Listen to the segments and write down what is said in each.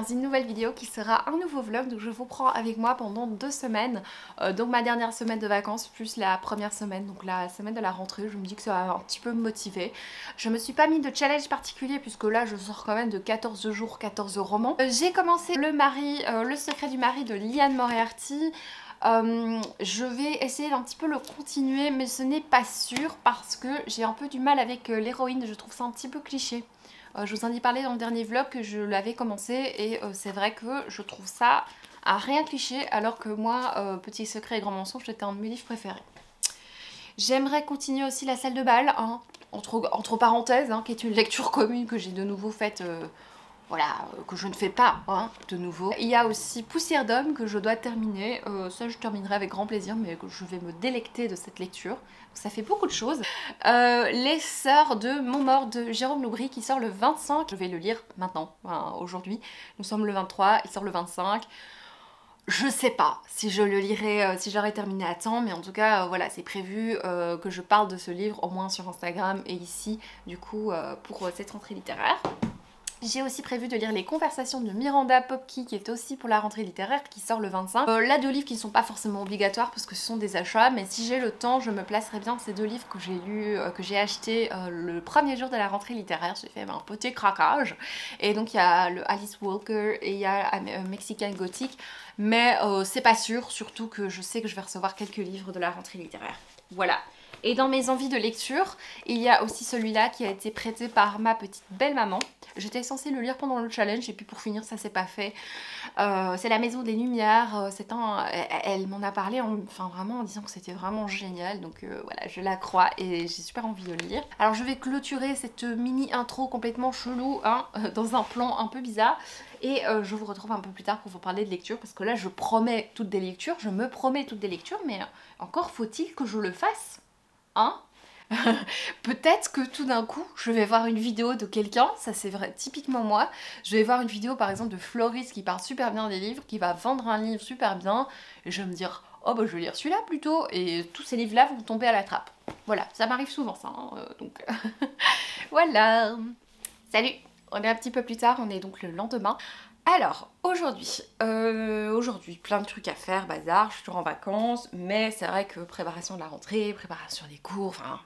dans une nouvelle vidéo qui sera un nouveau vlog. Donc je vous prends avec moi pendant 2 semaines. Donc ma dernière semaine de vacances plus la première semaine, donc la semaine de la rentrée. Je me dis que ça va un petit peu me motiver. Je me suis pas mis de challenge particulier puisque là je sors quand même de 14 jours, 14 romans. J'ai commencé Le secret du mari de Liane Moriarty. Je vais essayer d'un petit peu le continuer, mais ce n'est pas sûr parce que j'ai un peu du mal avec l'héroïne. Je trouve ça un petit peu cliché. Je vous en ai parlé dans le dernier vlog que je l'avais commencé et c'est vrai que je trouve ça à rien cliché, alors que moi, Petit secret et grand mensonge, c'était un de mes livres préférés. J'aimerais continuer aussi La salle de bal, hein, entre parenthèses, hein, qui est une lecture commune que j'ai de nouveau faite, voilà, que je ne fais pas, hein, de nouveau. Il y a aussi Poussière d'homme que je dois terminer, ça je terminerai avec grand plaisir, mais que je vais me délecter de cette lecture. Ça fait beaucoup de choses. Les sœurs de Montmort de Jérôme Loubry qui sort le 25. Je vais le lire maintenant, enfin, aujourd'hui. Nous sommes le 23, il sort le 25. Je sais pas si je le lirai, si j'aurai terminé à temps, mais en tout cas, voilà, c'est prévu que je parle de ce livre, au moins sur Instagram et ici, du coup, pour cette rentrée littéraire. J'ai aussi prévu de lire Les Conversations de Miranda Popke, qui est aussi pour la rentrée littéraire, qui sort le 25. Là, 2 livres qui ne sont pas forcément obligatoires parce que ce sont des achats, mais si j'ai le temps, je me placerai bien ces 2 livres que j'ai lus, que j'ai achetés le premier jour de la rentrée littéraire. J'ai fait un petit craquage. Et donc, il y a le Alice Walker et il y a Mexican Gothic, mais c'est pas sûr, surtout que je sais que je vais recevoir quelques livres de la rentrée littéraire. Voilà. Et dans mes envies de lecture, il y a aussi celui-là qui a été prêté par ma petite belle-maman. J'étais censée le lire pendant le challenge et puis pour finir ça s'est pas fait. C'est La Maison des Lumières. Elle m'en a parlé enfin vraiment en disant que c'était vraiment génial. Donc voilà, je la crois et j'ai super envie de le lire. Alors je vais clôturer cette mini intro complètement chelou, hein, dans un plan un peu bizarre. Et je vous retrouve un peu plus tard pour vous parler de lecture, parce que là je promets toutes des lectures, je me promets toutes des lectures, mais encore faut-il que je le fasse. Hein. Peut-être que tout d'un coup je vais voir une vidéo de quelqu'un, ça c'est vrai, typiquement moi, je vais voir une vidéo par exemple de Floris qui parle super bien des livres, qui va vendre un livre super bien, et je vais me dire oh bah je vais lire celui-là plutôt, et tous ces livres là vont tomber à la trappe. Voilà, ça m'arrive souvent ça, hein, donc voilà. Salut, on est un petit peu plus tard, on est donc le lendemain. Alors, aujourd'hui, plein de trucs à faire, bazar, je suis toujours en vacances, mais c'est vrai que préparation de la rentrée, préparation des cours, enfin,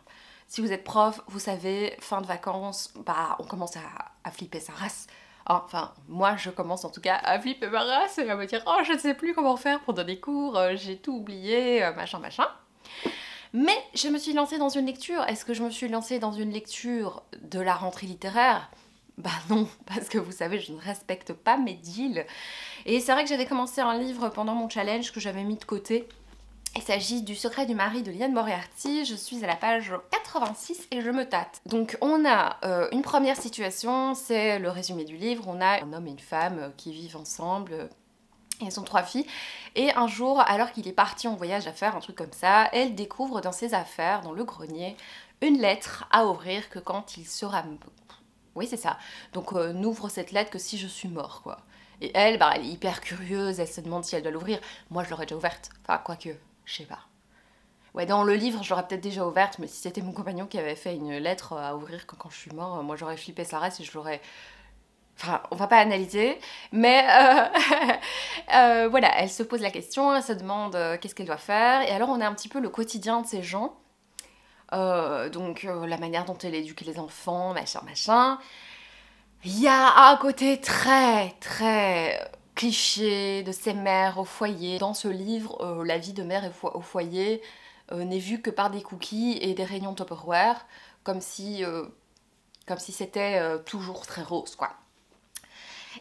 si vous êtes prof, vous savez, fin de vacances, bah, on commence à flipper sa race. Enfin, moi, je commence en tout cas à flipper ma race et à me dire « Oh, je ne sais plus comment faire pour donner cours, j'ai tout oublié, machin, machin. » Mais je me suis lancée dans une lecture. Est-ce que je me suis lancée dans une lecture de la rentrée littéraire ? Bah non, parce que vous savez, je ne respecte pas mes deals. Et c'est vrai que j'avais commencé un livre pendant mon challenge que j'avais mis de côté. Il s'agit du secret du mari de Liane Moriarty. Je suis à la page 86 et je me tâte. Donc on a une première situation, c'est le résumé du livre. On a un homme et une femme qui vivent ensemble. Ils ont 3 filles. Et un jour, alors qu'il est parti en voyage à faire un truc comme ça, elle découvre dans ses affaires, dans le grenier, une lettre à ouvrir que quand il sera... Oui, c'est ça. Donc, n'ouvre cette lettre que si je suis mort, quoi. Et elle, bah, elle est hyper curieuse, elle se demande si elle doit l'ouvrir. Moi, je l'aurais déjà ouverte. Enfin, quoique, je sais pas. Ouais, dans le livre, je l'aurais peut-être déjà ouverte, mais si c'était mon compagnon qui avait fait une lettre à ouvrir quand je suis mort, moi, j'aurais flippé sa race et je l'aurais... Enfin, on va pas analyser, mais voilà, elle se pose la question, elle se demande qu'est-ce qu'elle doit faire. Et alors, on a un petit peu le quotidien de ces gens. La manière dont elle éduque les enfants, machin, machin. Il y a un côté très, très cliché de ces mères au foyer. Dans ce livre, la vie de mère au foyer n'est vue que par des cookies et des réunions Tupperware, comme si c'était toujours très rose, quoi.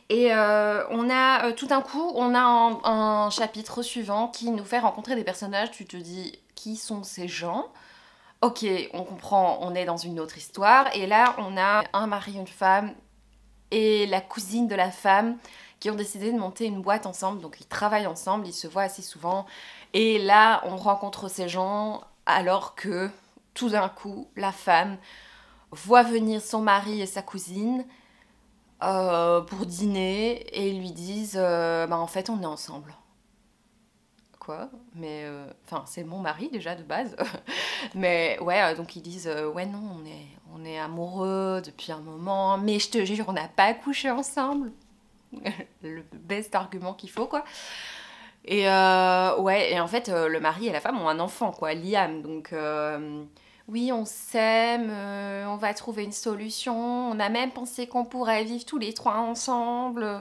Et on a tout d'un coup, on a un chapitre suivant qui nous fait rencontrer des personnages. Tu te dis, qui sont ces gens ? Ok, on comprend, on est dans une autre histoire. Et là, on a un mari, une femme et la cousine de la femme qui ont décidé de monter une boîte ensemble. Donc ils travaillent ensemble, ils se voient assez souvent. Et là, on rencontre ces gens alors que tout d'un coup, la femme voit venir son mari et sa cousine pour dîner et ils lui disent bah en fait on est ensemble. Quoi ? Mais enfin c'est mon mari déjà de base. Mais ouais, donc ils disent ouais non on est amoureux depuis un moment, mais je te jure on n'a pas couché ensemble. le best argument qu'il faut, quoi. Et ouais, et en fait, le mari et la femme ont un enfant, quoi, Liam. Donc, oui, on s'aime, on va trouver une solution. On a même pensé qu'on pourrait vivre tous les trois ensemble.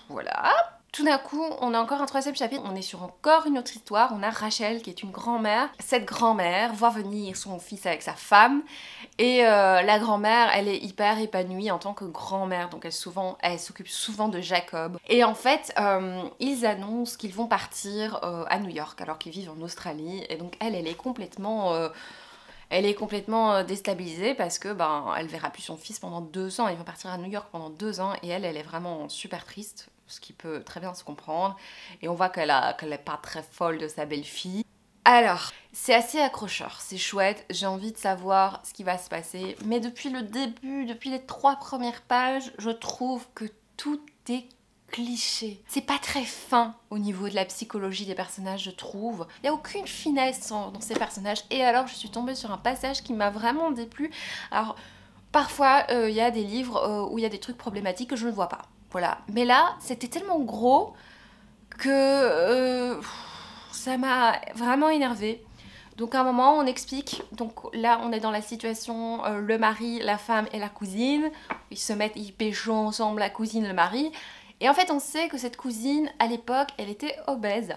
Voilà. Tout d'un coup, on a encore un troisième chapitre, on est sur encore une autre histoire, on a Rachel qui est une grand-mère. Cette grand-mère voit venir son fils avec sa femme et la grand-mère, elle est hyper épanouie en tant que grand-mère, donc elle s'occupe souvent de Jacob. Et en fait, ils annoncent qu'ils vont partir à New York alors qu'ils vivent en Australie et donc elle est complètement... déstabilisée parce que elle verra plus son fils pendant 2 ans. Ils vont partir à New York pendant 2 ans et elle est vraiment super triste, ce qui peut très bien se comprendre. Et on voit qu'elle est pas très folle de sa belle-fille. Alors, c'est assez accrocheur, c'est chouette, j'ai envie de savoir ce qui va se passer. Mais depuis le début, depuis les 3 premières pages, je trouve que tout est cliché. C'est pas très fin au niveau de la psychologie des personnages, je trouve. Il n'y a aucune finesse dans ces personnages. Et alors, je suis tombée sur un passage qui m'a vraiment déplu. Alors, parfois, il y a des livres où il y a des trucs problématiques que je ne vois pas. Voilà. Mais là, c'était tellement gros que ça m'a vraiment énervée. Donc à un moment, on explique, donc là on est dans la situation, le mari, la femme et la cousine, ils pécho ensemble, la cousine, le mari, et en fait on sait que cette cousine, à l'époque, elle était obèse.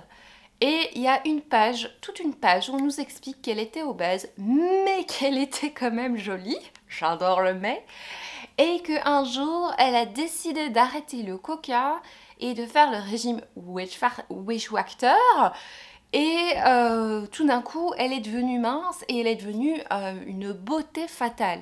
Et il y a une page, toute une page, où on nous explique qu'elle était obèse, mais qu'elle était quand même jolie, j'adore le mais, et qu'un jour, elle a décidé d'arrêter le coca et de faire le régime Wishwacter. Et tout d'un coup, elle est devenue mince et elle est devenue une beauté fatale.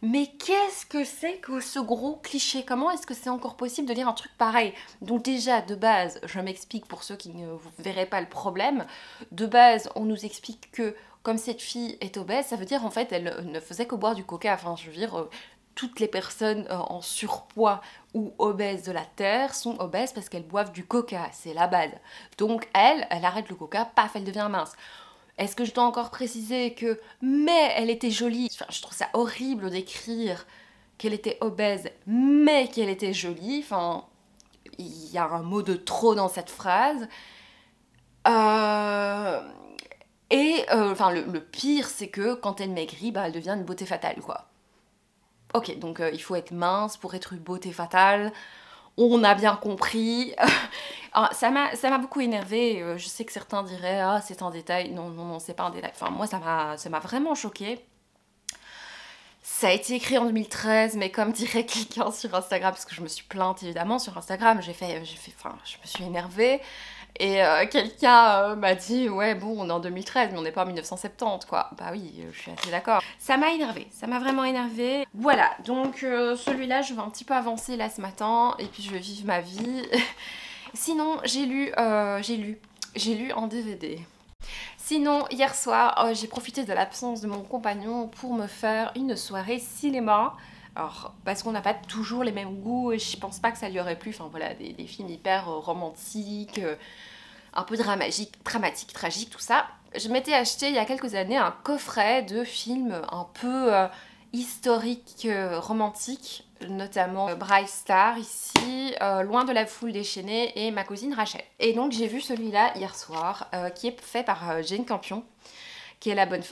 Mais qu'est-ce que c'est que ce gros cliché? Comment est-ce que c'est encore possible de lire un truc pareil? Donc déjà, de base, je m'explique pour ceux qui ne verraient pas le problème, de base, on nous explique que comme cette fille est obèse, ça veut dire en fait elle ne faisait que boire du coca. Enfin, je veux dire, toutes les personnes en surpoids ou obèses de la Terre sont obèses parce qu'elles boivent du coca, c'est la base. Donc elle arrête le coca, paf, elle devient mince. Est-ce que je dois encore préciser que mais elle était jolie? Enfin, je trouve ça horrible d'écrire qu'elle était obèse mais qu'elle était jolie. Enfin, il y a un mot de trop dans cette phrase. Enfin, le pire, c'est que quand elle maigrit, elle devient une beauté fatale, quoi. Ok, donc il faut être mince pour être une beauté fatale. On a bien compris. Alors, ça m'a beaucoup énervée. Je sais que certains diraient ah c'est un détail. Non, non, non, c'est pas un détail. Enfin, moi, ça m'a vraiment choquée. Ça a été écrit en 2013, mais comme dirait quelqu'un sur Instagram, parce que je me suis plainte évidemment sur Instagram, enfin, je me suis énervée. Et quelqu'un m'a dit ouais bon on est en 2013 mais on n'est pas en 1970 quoi. Bah oui je suis assez d'accord. Ça m'a énervée, ça m'a vraiment énervée. Voilà donc celui-là je vais un petit peu avancer là ce matin et puis je vais vivre ma vie. Sinon j'ai lu en DVD. Sinon hier soir j'ai profité de l'absence de mon compagnon pour me faire une soirée cinéma. Alors, parce qu'on n'a pas toujours les mêmes goûts et je pense pas que ça lui aurait plu. Enfin voilà, des films hyper romantiques, un peu dramatiques, tragiques, tout ça. Je m'étais acheté il y a quelques années un coffret de films un peu historiques, romantiques, notamment Bright Star ici, Loin de la foule déchaînée et Ma cousine Rachel. Et donc j'ai vu celui-là hier soir, qui est fait par Jane Campion, qui est la bonne...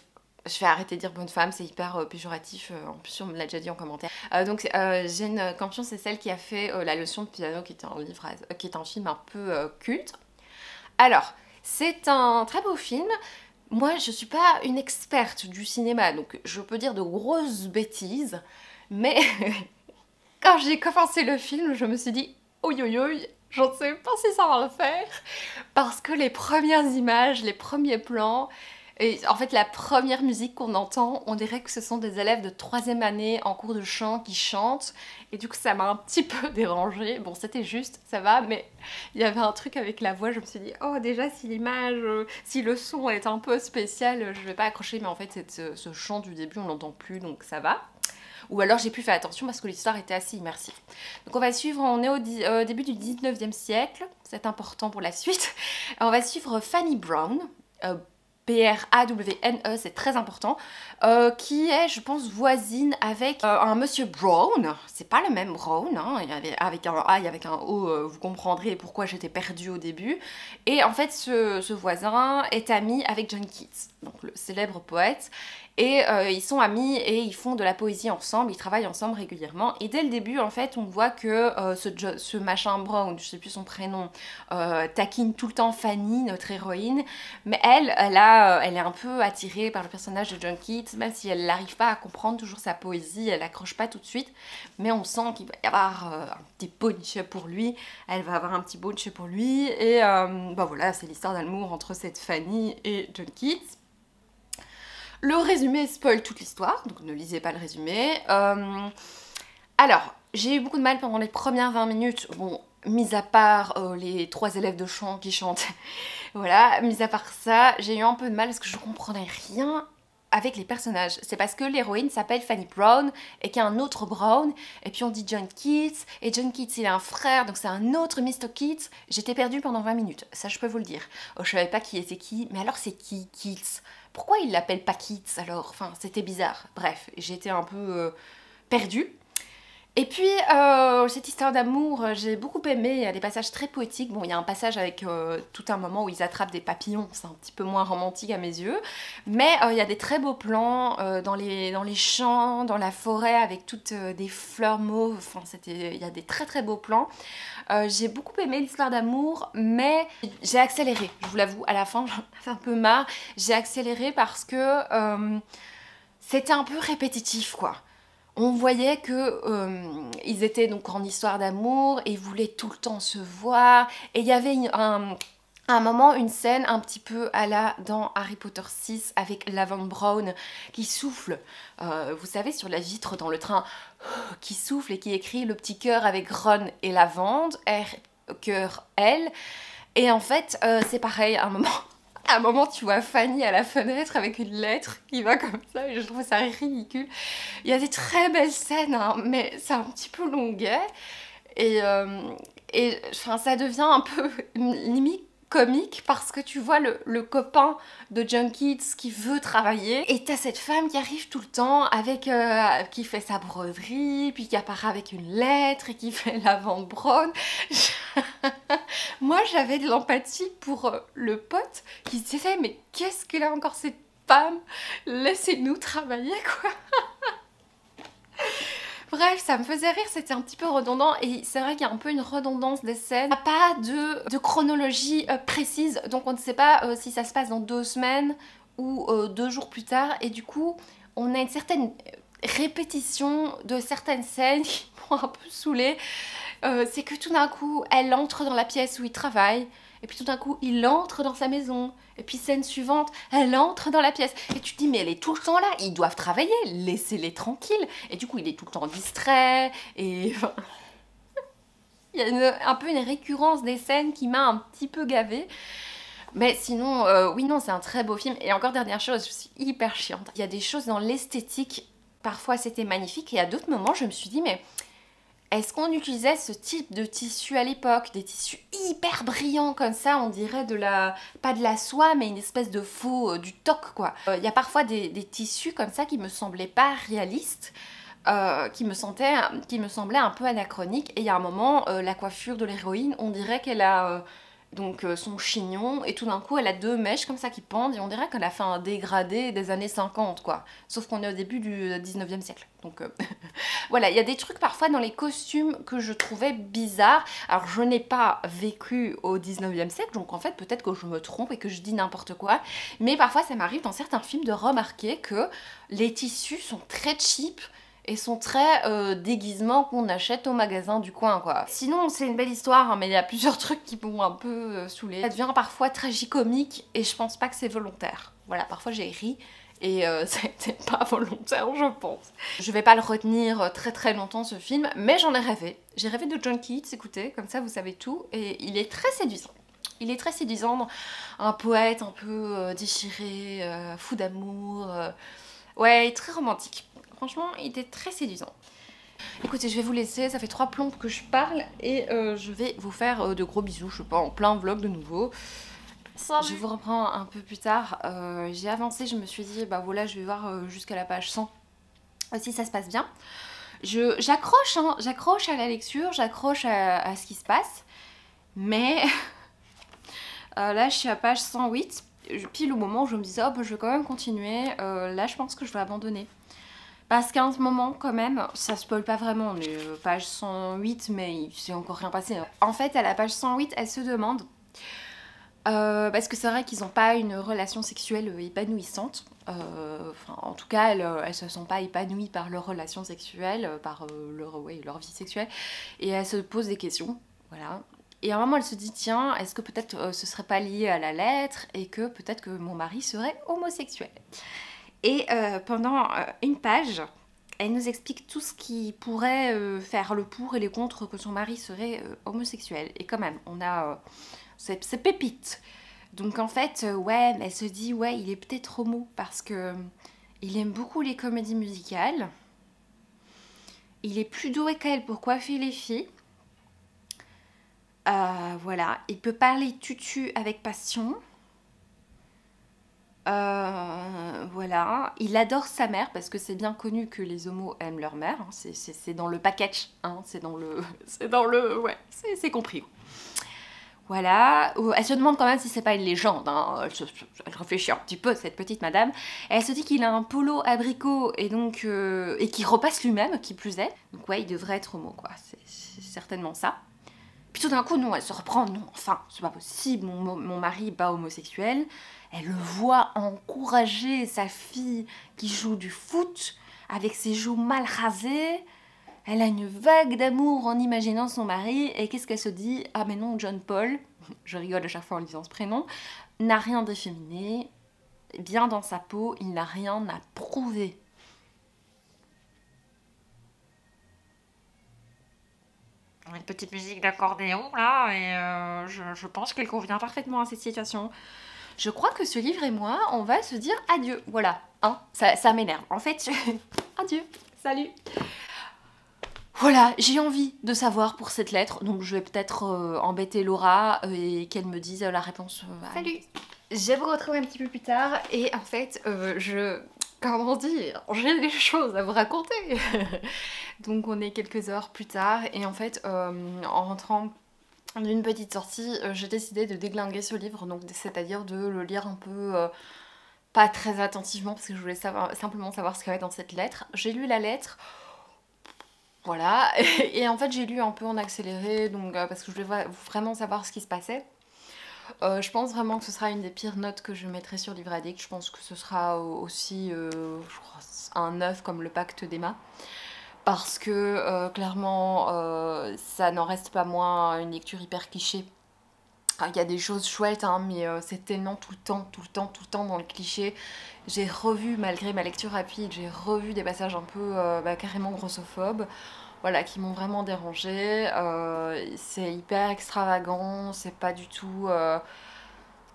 Je vais arrêter de dire bonne femme, c'est hyper péjoratif, en plus on me l'a déjà dit en commentaire. Jane Campion, c'est celle qui a fait La leçon de piano, qui est un film un peu culte. Alors, c'est un très beau film. Moi, je suis pas une experte du cinéma, donc je peux dire de grosses bêtises, mais quand j'ai commencé le film, je me suis dit oi oi oi, je ne sais pas si ça va le faire, parce que les premières images, les premiers plans, et en fait la première musique qu'on entend, on dirait que ce sont des élèves de 3e année en cours de chant qui chantent, et du coup ça m'a un petit peu dérangée. Bon c'était juste, ça va, mais il y avait un truc avec la voix, je me suis dit oh déjà si l'image, si le son est un peu spécial, je vais pas accrocher, mais en fait ce chant du début on l'entend plus, donc ça va. Ou alors j'ai plus fait attention parce que l'histoire était assez immersive. Donc on va suivre, on est au début du 19e siècle, c'est important pour la suite. On va suivre Fanny Brown, Brawane, c'est très important, qui est, je pense, voisine avec un monsieur Brown. C'est pas le même Brown, hein, avec un A et avec un O, vous comprendrez pourquoi j'étais perdue au début. Et en fait, ce voisin est ami avec John Keats, donc le célèbre poète. Et ils sont amis et ils font de la poésie ensemble, ils travaillent ensemble régulièrement. Et dès le début, en fait, on voit que ce machin Brown, je sais plus son prénom, taquine tout le temps Fanny, notre héroïne. Mais elle est un peu attirée par le personnage de John Keats, même si elle n'arrive pas à comprendre toujours sa poésie, elle n'accroche pas tout de suite. Mais on sent qu'il va y avoir un petit punch pour lui, elle va avoir un petit punch pour lui. Et bah voilà, c'est l'histoire d'amour entre cette Fanny et John Keats. Le résumé spoil toute l'histoire, donc ne lisez pas le résumé. Alors, j'ai eu beaucoup de mal pendant les premières 20 minutes, bon, mis à part les 3 élèves de chant qui chantent, voilà, mis à part ça, j'ai eu un peu de mal parce que je comprenais rien avec les personnages. C'est parce que l'héroïne s'appelle Fanny Brown et qu'il y a un autre Brown, et puis on dit John Keats, et John Keats il a un frère, donc c'est un autre Mr. Keats. J'étais perdue pendant 20 minutes, ça je peux vous le dire. Je savais pas qui était qui, mais alors c'est qui Keats? Pourquoi il l'appelle pas Keats alors? Enfin, c'était bizarre. Bref, j'étais un peu perdue. Et puis, cette histoire d'amour, j'ai beaucoup aimé, il y a des passages très poétiques. Bon, il y a un passage avec tout un moment où ils attrapent des papillons, c'est un petit peu moins romantique à mes yeux. Mais il y a des très beaux plans dans les champs, dans la forêt, avec toutes des fleurs mauves. Enfin, il y a des très très beaux plans. J'ai beaucoup aimé l'histoire d'amour, mais j'ai accéléré, je vous l'avoue, à la fin, j'en avais un peu marre. J'ai accéléré parce que c'était un peu répétitif, quoi. On voyait que ils étaient donc en histoire d'amour et ils voulaient tout le temps se voir. Et il y avait un moment, une scène un petit peu à la dans Harry Potter 6 avec Lavande Brown qui souffle, vous savez, sur la vitre dans le train, qui souffle et qui écrit le petit cœur avec Ron et Lavande, R, cœur, L. Et en fait, c'est pareil, à un moment, tu vois Fanny à la fenêtre avec une lettre qui va comme ça et je trouve ça ridicule. Il y a des très belles scènes, hein, mais c'est un petit peu longuet. Et enfin, ça devient un peu limite comique parce que tu vois le copain de John Keats qui veut travailler et t'as cette femme qui arrive tout le temps avec qui fait sa broderie puis qui apparaît avec une lettre et qui fait la vente brown. Moi j'avais de l'empathie pour le pote qui se disait mais qu'est-ce qu'elle a encore cette femme, laissez-nous travailler quoi. Bref, ça me faisait rire, c'était un petit peu redondant et c'est vrai qu'il y a un peu une redondance des scènes. Il n'y a pas de chronologie précise, donc on ne sait pas si ça se passe dans 2 semaines ou 2 jours plus tard et du coup on a une certaine répétition de certaines scènes qui m'ont un peu saoulée. C'est que tout d'un coup elle entre dans la pièce où il travaille et puis tout d'un coup il entre dans sa maison. Et puis scène suivante, elle entre dans la pièce. Et tu te dis, mais elle est tout le temps là, ils doivent travailler, laissez-les tranquilles. Et du coup, il est tout le temps distrait. Et enfin, il y a un peu une récurrence des scènes qui m'a un petit peu gavée. Mais sinon, oui, non, c'est un très beau film. Et encore dernière chose, je suis hyper chiante. Il y a des choses dans l'esthétique, parfois c'était magnifique. Et à d'autres moments, je me suis dit, mais est-ce qu'on utilisait ce type de tissu à l'époque? Des tissus hyper brillants comme ça, on dirait pas de la soie, mais une espèce de faux, du toc quoi. Il y a parfois des tissus comme ça qui me semblaient pas réalistes, qui me semblaient un peu anachroniques. Et il y a un moment, la coiffure de l'héroïne, on dirait qu'elle a donc son chignon, et tout d'un coup elle a 2 mèches comme ça qui pendent, et on dirait qu'elle a fait un dégradé des années 50 quoi. Sauf qu'on est au début du 19e siècle. Donc voilà, il y a des trucs parfois dans les costumes que je trouvais bizarres. Alors je n'ai pas vécu au 19e siècle, donc en fait peut-être que je me trompe et que je dis n'importe quoi. Mais parfois ça m'arrive dans certains films de remarquer que les tissus sont très cheap et sont très déguisements qu'on achète au magasin du coin quoi. Sinon c'est une belle histoire hein, mais il y a plusieurs trucs qui m'ont un peu saoulée. Ça devient parfois tragicomique et je pense pas que c'est volontaire. Voilà, parfois j'ai ri et c'était pas volontaire je pense. Je vais pas le retenir très très longtemps ce film, mais j'en ai rêvé. J'ai rêvé de John Keats, écoutez, comme ça vous savez tout, et il est très séduisant. Il est très séduisant, un poète un peu déchiré, fou d'amour, ouais, très romantique. Franchement, il était très séduisant. Écoutez, je vais vous laisser, ça fait 3 plombes que je parle et je vais vous faire de gros bisous, je sais pas, en plein vlog de nouveau. Je vous reprends un peu plus tard. J'ai avancé, je me suis dit, bah voilà, je vais voir jusqu'à la page 100 si ça se passe bien. J'accroche, hein, j'accroche à la lecture, j'accroche à ce qui se passe. Mais là, je suis à page 108. Pile au moment où je me disais, oh, bah, je vais quand même continuer. Là, je pense que je vais abandonner. Parce qu'à ce moment, quand même, ça spoil pas vraiment. On est page 108, mais il s'est encore rien passé. En fait, à la page 108, elle se demande... parce que c'est vrai qu'ils n'ont pas une relation sexuelle épanouissante. En tout cas, elles se sont pas épanouies par leur relation sexuelle, par leur vie sexuelle. Et elles se posent des questions. Voilà. Et à un moment, elle se dit, tiens, est-ce que peut-être ce serait pas lié à la lettre et que peut-être que mon mari serait homosexuel. Et pendant une page, elle nous explique tout ce qui pourrait faire le pour et les contre que son mari serait homosexuel. Et quand même, on a ces pépites. Donc en fait, ouais, elle se dit, ouais, il est peut-être homo parce que il aime beaucoup les comédies musicales. Il est plus doué qu'elle pour coiffer les filles. Voilà, il peut parler tutu avec passion. Voilà, il adore sa mère parce que c'est bien connu que les homos aiment leur mère. Hein. C'est dans le package, hein. C'est dans le, ouais, c'est compris. Voilà, elle se demande quand même si c'est pas une légende, hein. Elle réfléchit un petit peu, cette petite madame. Elle se dit qu'il a un polo abricot et donc et qu'il repasse lui-même, qui plus est. Donc ouais, il devrait être homo, quoi. C'est certainement ça. Puis tout d'un coup, non, elle se reprend, non, enfin, c'est pas possible, mon mari n'est pas homosexuel. Elle le voit encourager sa fille qui joue du foot avec ses joues mal rasées. Elle a une vague d'amour en imaginant son mari. Et qu'est-ce qu'elle se dit? Ah mais non, John Paul, je rigole à chaque fois en lisant ce prénom, n'a rien d'efféminé, bien dans sa peau, il n'a rien à prouver. Une petite musique d'accordéon là, et je pense qu'elle convient parfaitement à cette situation. Je crois que ce livre et moi, on va se dire adieu. Voilà, hein, ça m'énerve. En fait, adieu, salut. Voilà, j'ai envie de savoir pour cette lettre, donc je vais peut-être embêter Laura et qu'elle me dise la réponse. Salut. Je vous retrouve un petit peu plus tard et en fait, comment dire, j'ai des choses à vous raconter. Donc on est quelques heures plus tard et en fait, en rentrant d'une petite sortie, j'ai décidé de déglinguer ce livre, donc c'est-à-dire de le lire un peu, pas très attentivement parce que je voulais simplement savoir ce qu'il y avait dans cette lettre. J'ai lu la lettre, voilà, et en fait j'ai lu un peu en accéléré, donc parce que je voulais vraiment savoir ce qui se passait. Je pense vraiment que ce sera une des pires notes que je mettrai sur Livre Addict. Je pense que ce sera aussi, je crois, un 9 comme le Pacte d'Emma. Parce que clairement, ça n'en reste pas moins une lecture hyper cliché. Il y a des choses chouettes, hein, mais c'est tellement tout le temps dans le cliché. J'ai revu, malgré ma lecture rapide, j'ai revu des passages un peu carrément grossophobes, voilà, qui m'ont vraiment dérangée. C'est hyper extravagant, c'est pas du tout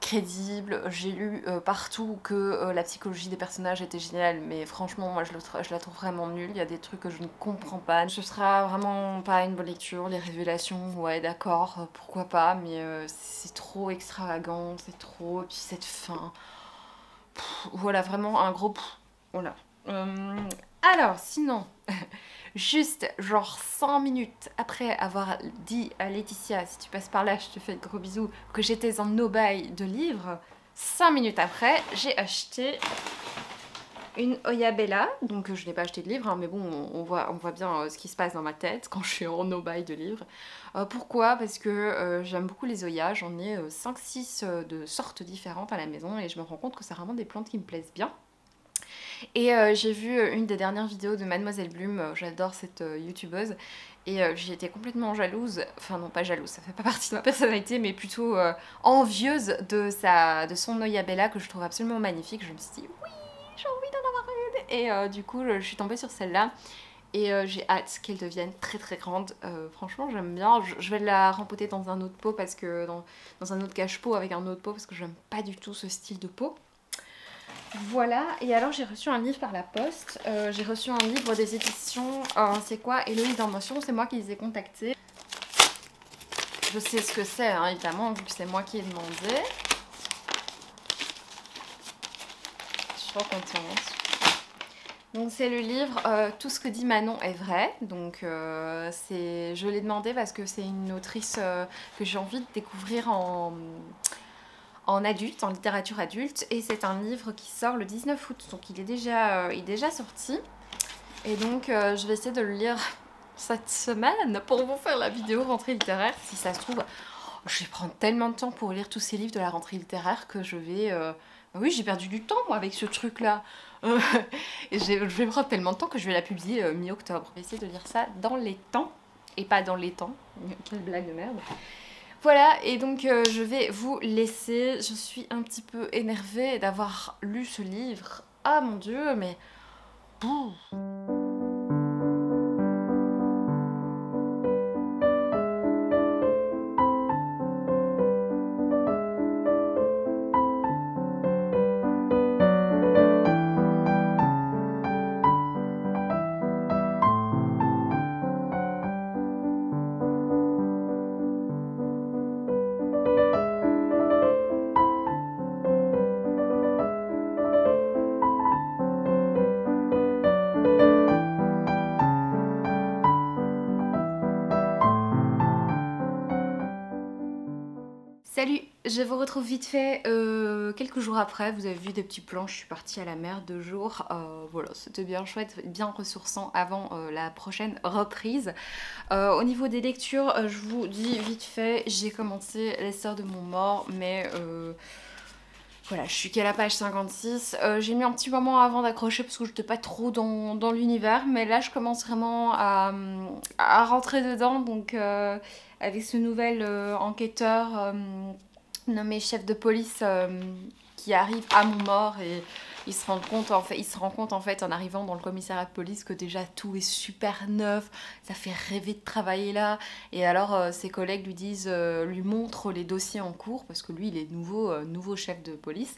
crédible. J'ai lu partout que la psychologie des personnages était géniale, mais franchement, moi je la trouve vraiment nulle. Il y a des trucs que je ne comprends pas. Ce sera vraiment pas une bonne lecture. Les révélations, ouais, d'accord, pourquoi pas, mais c'est trop extravagant, c'est trop. Et puis cette fin. Voilà, vraiment un gros. Voilà. Alors, sinon. Juste genre 100 minutes après avoir dit à Laetitia, si tu passes par là, je te fais de gros bisous, que j'étais en no-buy de livres, 5 minutes après, j'ai acheté une Oyabella. Donc je n'ai pas acheté de livre, hein, mais bon, on voit bien ce qui se passe dans ma tête quand je suis en no-buy de livres. Pourquoi? Parce que j'aime beaucoup les Oyas, j'en ai 5-6 de sortes différentes à la maison et je me rends compte que c'est vraiment des plantes qui me plaisent bien. Et j'ai vu une des dernières vidéos de Mademoiselle Bloom, j'adore cette youtubeuse, et j'ai été complètement jalouse, enfin non pas jalouse, ça fait pas partie de ma personnalité, mais plutôt envieuse de son Oyabella que je trouve absolument magnifique. Je me suis dit oui, j'ai envie d'en avoir une, et du coup je suis tombée sur celle-là. Et j'ai hâte qu'elle devienne très très grande. Franchement j'aime bien. Je vais la rempoter dans un autre pot parce que dans un autre cache-pot avec un autre pot parce que j'aime pas du tout ce style de pot. Voilà, et alors j'ai reçu un livre par la poste, j'ai reçu un livre des éditions, c'est quoi, Héloïse en motion, c'est moi qui les ai contactés. Je sais ce que c'est, hein, évidemment, vu que c'est moi qui ai demandé. trop contente. Donc c'est le livre Tout ce que dit Manon est vrai. Donc je l'ai demandé parce que c'est une autrice que j'ai envie de découvrir en adulte, en littérature adulte. Et c'est un livre qui sort le 19 août, donc il est déjà sorti. Et donc je vais essayer de le lire cette semaine pour vous faire la vidéo rentrée littéraire. Si ça se trouve, je vais prendre tellement de temps pour lire tous ces livres de la rentrée littéraire que je vais... Oui, j'ai perdu du temps moi avec ce truc là. Et je vais prendre tellement de temps que je vais la publier mi-octobre. Je vais essayer de lire ça dans les temps et pas dans les temps. Quelle blague de merde. Voilà, et donc je vais vous laisser. Je suis un petit peu énervée d'avoir lu ce livre. Ah mon dieu, mais... Pouh. Salut, je vous retrouve vite fait quelques jours après. Vous avez vu des petits plans, je suis partie à la mer 2 jours. Voilà, c'était bien chouette, bien ressourçant avant la prochaine reprise. Au niveau des lectures, je vous dis vite fait, j'ai commencé Les Sœurs de Montmort, mais... voilà, je suis qu'à la page 56. J'ai mis un petit moment avant d'accrocher parce que je n'étais pas trop dans l'univers. Mais là, je commence vraiment à rentrer dedans. Donc, avec ce nouvel enquêteur nommé chef de police qui arrive à Montmort et il se rend compte en fait en arrivant dans le commissariat de police que déjà tout est super neuf, ça fait rêver de travailler là. Et alors ses collègues lui montrent les dossiers en cours parce que lui il est nouveau chef de police.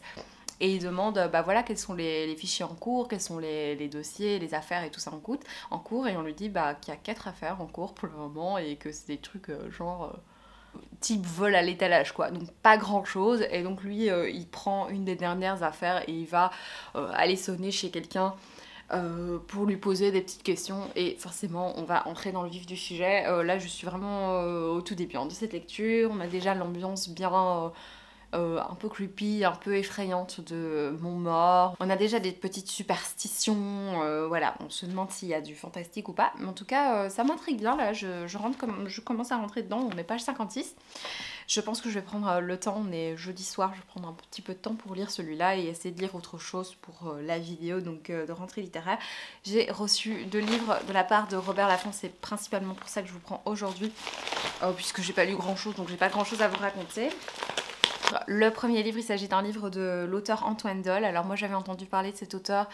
Et il demande, bah voilà, quels sont les fichiers en cours, quels sont les dossiers, les affaires et tout ça en cours. Et on lui dit bah, qu'il y a 4 affaires en cours pour le moment et que c'est des trucs genre... type vol à l'étalage quoi, donc pas grand chose. Et donc lui il prend une des dernières affaires et il va aller sonner chez quelqu'un pour lui poser des petites questions et forcément on va entrer dans le vif du sujet. Là je suis vraiment au tout début de cette lecture, on a déjà l'ambiance bien... un peu creepy, un peu effrayante de Montmort. On a déjà des petites superstitions, voilà, on se demande s'il y a du fantastique ou pas. Mais en tout cas, ça m'intrigue bien, là, je commence à rentrer dedans, on est page 56. Je pense que je vais prendre le temps, on est jeudi soir, je vais prendre un petit peu de temps pour lire celui-là et essayer de lire autre chose pour la vidéo donc de rentrée littéraire. J'ai reçu 2 livres de la part de Robert Laffont, c'est principalement pour ça que je vous prends aujourd'hui, puisque j'ai pas lu grand-chose, donc j'ai pas grand-chose à vous raconter. Le premier livre, il s'agit d'un livre de l'auteur Antoine Doll. Alors moi j'avais entendu parler de cet auteur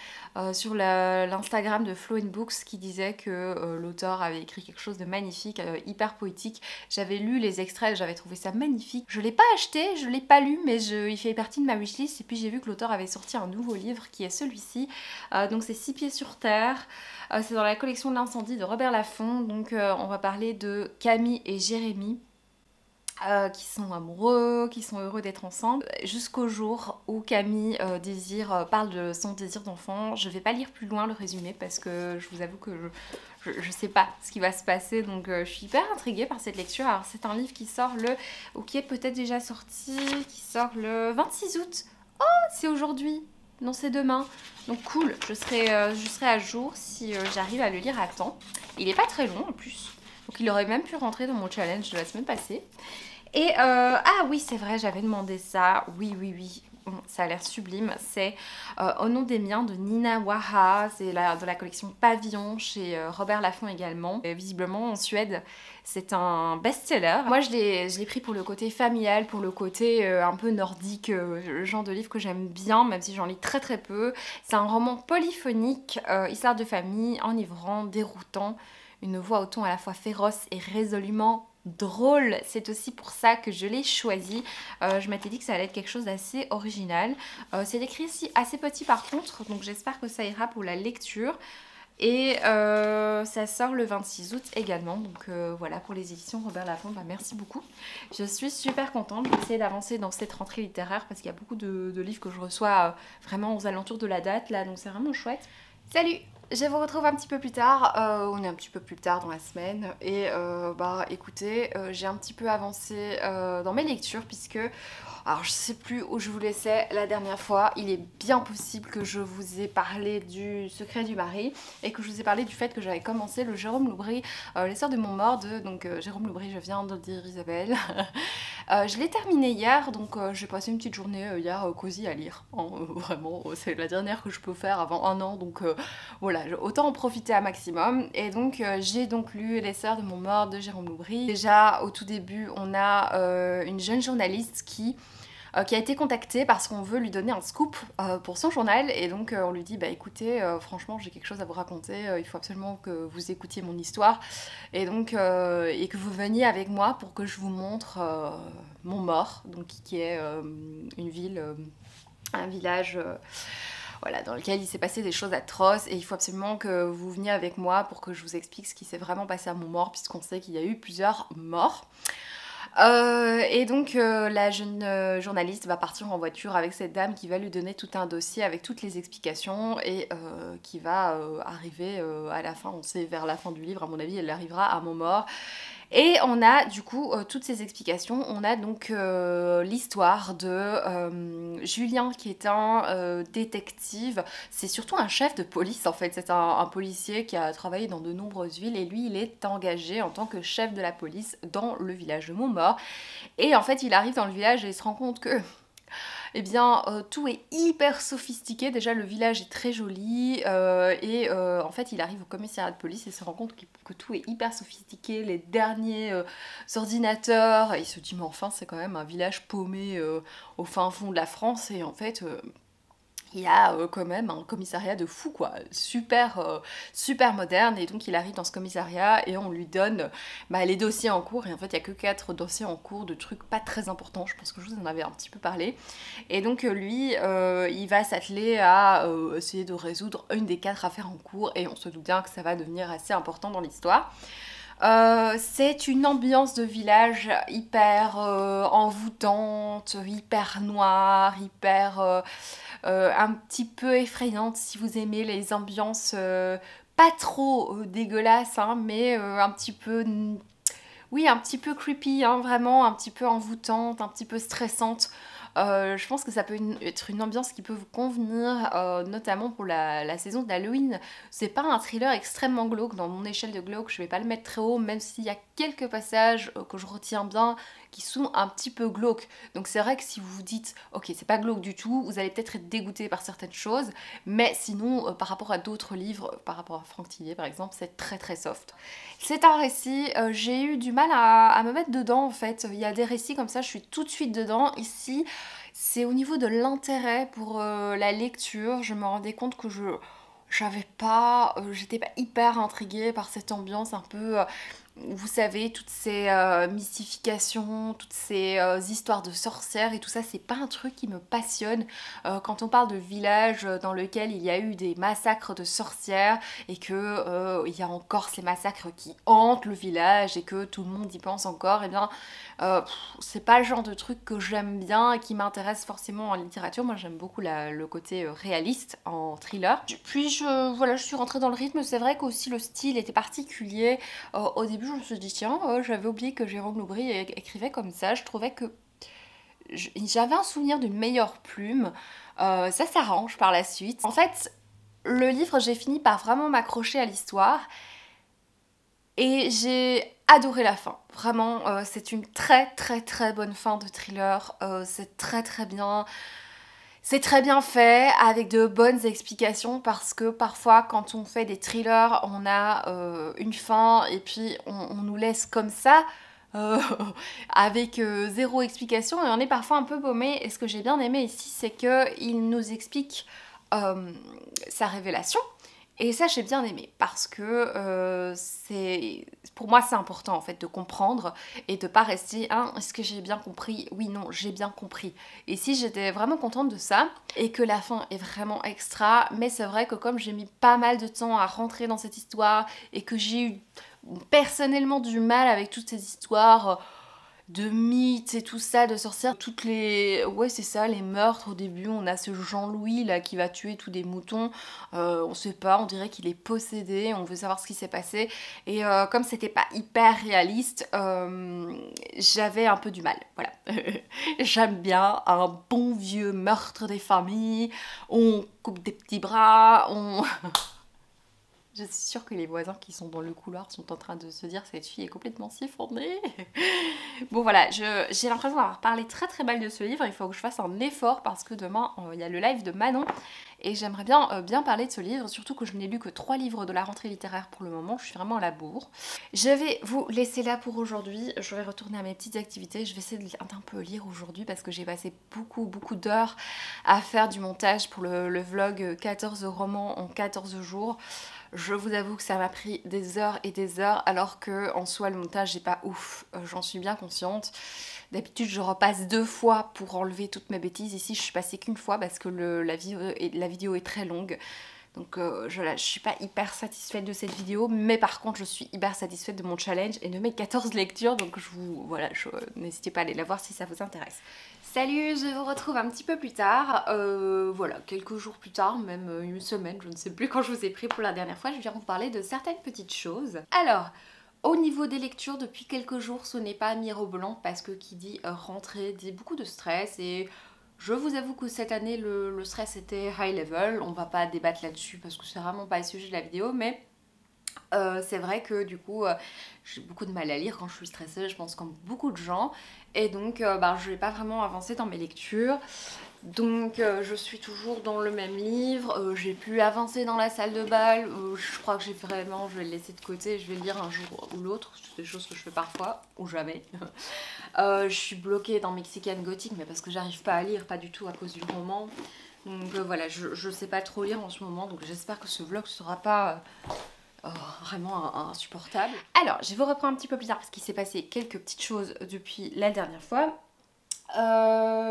sur l'Instagram de Flow Books qui disait que l'auteur avait écrit quelque chose de magnifique, hyper poétique. J'avais lu les extraits, j'avais trouvé ça magnifique. Je l'ai pas acheté, je l'ai pas lu, mais il fait partie de ma wishlist. Et puis j'ai vu que l'auteur avait sorti un nouveau livre qui est celui-ci. Donc c'est 6 pieds sur terre. C'est dans la collection de l'incendie de Robert Laffont. Donc on va parler de Camille et Jérémy. Qui sont amoureux, qui sont heureux d'être ensemble, jusqu'au jour où Camille parle de son désir d'enfant. Je vais pas lire plus loin le résumé parce que je vous avoue que je sais pas ce qui va se passer, donc je suis hyper intriguée par cette lecture. Alors c'est un livre qui sort ou qui est peut-être déjà sorti, qui sort le 26 août. Oh, c'est aujourd'hui! Non, c'est demain. Donc cool, je serai à jour si j'arrive à le lire à temps. Il est pas très long en plus, donc il aurait même pu rentrer dans mon challenge de la semaine passée. Et ah oui, c'est vrai, j'avais demandé ça. Oui, bon, ça a l'air sublime. C'est Au nom des miens de Nina Waha. C'est de la collection Pavillon chez Robert Laffont également. Et visiblement en Suède, c'est un best-seller. Moi, je l'ai pris pour le côté familial, pour le côté un peu nordique, le genre de livre que j'aime bien, même si j'en lis très très peu. C'est un roman polyphonique, histoire de famille, enivrant, déroutant. Une voix au ton à la fois féroce et résolument drôle. C'est aussi pour ça que je l'ai choisi. Je m'étais dit que ça allait être quelque chose d'assez original. C'est écrit ici assez petit par contre, donc j'espère que ça ira pour la lecture. Et ça sort le 26 août également. Donc voilà, pour les éditions Robert Laffont, bah, merci beaucoup. Je suis super contente. Je vais essayer d'avancer dans cette rentrée littéraire parce qu'il y a beaucoup de livres que je reçois vraiment aux alentours de la date là. Donc c'est vraiment chouette. Salut! Je vous retrouve un petit peu plus tard, on est un petit peu plus tard dans la semaine et bah écoutez, j'ai un petit peu avancé dans mes lectures puisque, alors je sais plus où je vous laissais la dernière fois, il est bien possible que je vous ai parlé du Secret du mari et que je vous ai parlé du fait que j'avais commencé le Jérôme Loubry, Les Sœurs de Montmort de Jérôme Loubry, je viens de dire Isabelle. Je l'ai terminé hier, donc j'ai passé une petite journée hier cosy à lire, hein, vraiment, c'est la dernière que je peux faire avant un an, donc voilà, autant en profiter un maximum. Et donc j'ai donc lu Les Sœurs de Montmort de Jérôme Loubry. Déjà au tout début on a une jeune journaliste qui a été contactée parce qu'on veut lui donner un scoop pour son journal et donc on lui dit bah écoutez franchement j'ai quelque chose à vous raconter, il faut absolument que vous écoutiez mon histoire et donc et que vous veniez avec moi pour que je vous montre Montmort, donc qui est une ville, un village voilà, dans lequel il s'est passé des choses atroces et il faut absolument que vous veniez avec moi pour que je vous explique ce qui s'est vraiment passé à Montmort puisqu'on sait qu'il y a eu plusieurs morts. Et donc la jeune journaliste va partir en voiture avec cette dame qui va lui donner tout un dossier avec toutes les explications et qui va arriver à la fin, on sait vers la fin du livre à mon avis, elle arrivera à Montmort. Et on a du coup toutes ces explications, on a donc l'histoire de Julien qui est un détective, c'est surtout un chef de police en fait, c'est un policier qui a travaillé dans de nombreuses villes et lui il est engagé en tant que chef de la police dans le village de Montmort. Et en fait il arrive dans le village et il se rend compte que eh bien tout est hyper sophistiqué, déjà le village est très joli et en fait il arrive au commissariat de police et se rend compte que tout est hyper sophistiqué, les derniers ordinateurs, et il se dit mais enfin c'est quand même un village paumé au fin fond de la France et en fait il y a quand même un commissariat de fou quoi, super, super moderne et donc il arrive dans ce commissariat et on lui donne les dossiers en cours et en fait il n'y a que 4 dossiers en cours de trucs pas très importants, je pense que je vous en avais un petit peu parlé et donc lui il va s'atteler à essayer de résoudre une des 4 affaires en cours et on se doute bien que ça va devenir assez important dans l'histoire. C'est une ambiance de village hyper envoûtante, hyper noire, hyper un petit peu effrayante si vous aimez les ambiances pas trop dégueulasses, hein, mais un petit peu, oui, un petit peu creepy, hein, vraiment, un petit peu envoûtante, un petit peu stressante. Je pense que ça peut être une ambiance qui peut vous convenir, notamment pour la saison d'Halloween. C'est pas un thriller extrêmement glauque, dans mon échelle de glauque, je vais pas le mettre très haut, même s'il y a quelques passages que je retiens bien, qui sont un petit peu glauques. Donc c'est vrai que si vous vous dites, ok, c'est pas glauque du tout, vous allez peut-être être dégoûté par certaines choses, mais sinon, par rapport à d'autres livres, par rapport à Franck Tillier par exemple, c'est très très soft. C'est un récit, j'ai eu du mal à me mettre dedans en fait. Il y a des récits comme ça, je suis tout de suite dedans. Ici, c'est au niveau de l'intérêt pour la lecture, je me rendais compte que j'étais pas hyper intriguée par cette ambiance un peu, vous savez, toutes ces mystifications, toutes ces histoires de sorcières et tout ça, c'est pas un truc qui me passionne. Quand on parle de village dans lequel il y a eu des massacres de sorcières et que il y a encore ces massacres qui hantent le village et que tout le monde y pense encore, et bien c'est pas le genre de truc que j'aime bien et qui m'intéresse forcément en littérature. Moi j'aime beaucoup le côté réaliste en thriller. Puis voilà, je suis rentrée dans le rythme, c'est vrai qu'aussi le style était particulier. Au début je me suis dit tiens, j'avais oublié que Jérôme Loubry écrivait comme ça, je trouvais que j'avais un souvenir d'une meilleure plume, ça s'arrange par la suite. En fait, le livre, j'ai fini par vraiment m'accrocher à l'histoire et j'ai adoré la fin. Vraiment, c'est une très très très bonne fin de thriller, c'est très très bien. C'est très bien fait, avec de bonnes explications, parce que parfois quand on fait des thrillers, on a une fin et puis on nous laisse comme ça, euh, avec zéro explication, et on est parfois un peu paumé. Et ce que j'ai bien aimé ici, c'est qu'il nous explique sa révélation, Et ça j'ai bien aimé parce que pour moi c'est important en fait de comprendre et de pas rester hein, est-ce que j'ai bien compris? Oui, non, j'ai bien compris. Et si j'étais vraiment contente de ça et que la fin est vraiment extra, mais c'est vrai que comme j'ai mis pas mal de temps à rentrer dans cette histoire et que j'ai eu personnellement du mal avec toutes ces histoires de mythes et tout ça, de sorcières, toutes les... Ouais c'est ça, les meurtres au début, on a ce Jean-Louis là qui va tuer tous des moutons, on sait pas, on dirait qu'il est possédé, on veut savoir ce qui s'est passé, et comme c'était pas hyper réaliste, j'avais un peu du mal, voilà. J'aime bien un bon vieux meurtre des familles, on coupe des petits bras, on... Je suis sûre que les voisins qui sont dans le couloir sont en train de se dire cette fille est complètement siphonnée. Bon voilà, j'ai l'impression d'avoir parlé très très mal de ce livre, il faut que je fasse un effort parce que demain il y a le live de Manon et j'aimerais bien parler de ce livre, surtout que je n'ai lu que 3 livres de la rentrée littéraire pour le moment, je suis vraiment à la bourre. Je vais vous laisser là pour aujourd'hui, je vais retourner à mes petites activités, je vais essayer d'un peu lire aujourd'hui parce que j'ai passé beaucoup d'heures à faire du montage pour le vlog 14 romans en 14 jours. Je vous avoue que ça m'a pris des heures et des heures alors que en soi le montage n'est pas ouf, j'en suis bien consciente. D'habitude je repasse 2 fois pour enlever toutes mes bêtises, ici je suis passée qu'une fois parce que la vidéo est très longue. Donc je suis pas hyper satisfaite de cette vidéo, mais par contre je suis hyper satisfaite de mon challenge et de mes 14 lectures, donc n'hésitez pas à aller la voir si ça vous intéresse. Salut, je vous retrouve un petit peu plus tard, voilà, quelques jours plus tard, même une semaine, je ne sais plus quand je vous ai pris pour la dernière fois, je viens vous parler de certaines petites choses. Alors, au niveau des lectures, depuis quelques jours, ce n'est pas mirobolant parce que qui dit rentrée dit beaucoup de stress et je vous avoue que cette année le stress était high level, on va pas débattre là-dessus parce que c'est vraiment pas le sujet de la vidéo, mais c'est vrai que du coup j'ai beaucoup de mal à lire quand je suis stressée, je pense comme beaucoup de gens, et donc je vais pas vraiment avancer dans mes lectures. Donc je suis toujours dans le même livre, j'ai pu avancer dans la salle de bal, je crois que je vais le laisser de côté, je vais le lire un jour ou l'autre, c'est des choses que je fais parfois, ou jamais. Je suis bloquée dans Mexican Gothic, mais parce que j'arrive pas à lire, pas du tout à cause du roman. Donc voilà, je sais pas trop lire en ce moment, donc j'espère que ce vlog sera pas... vraiment insupportable. Alors, je vais vous reprendre un petit peu plus tard parce qu'il s'est passé quelques petites choses depuis la dernière fois.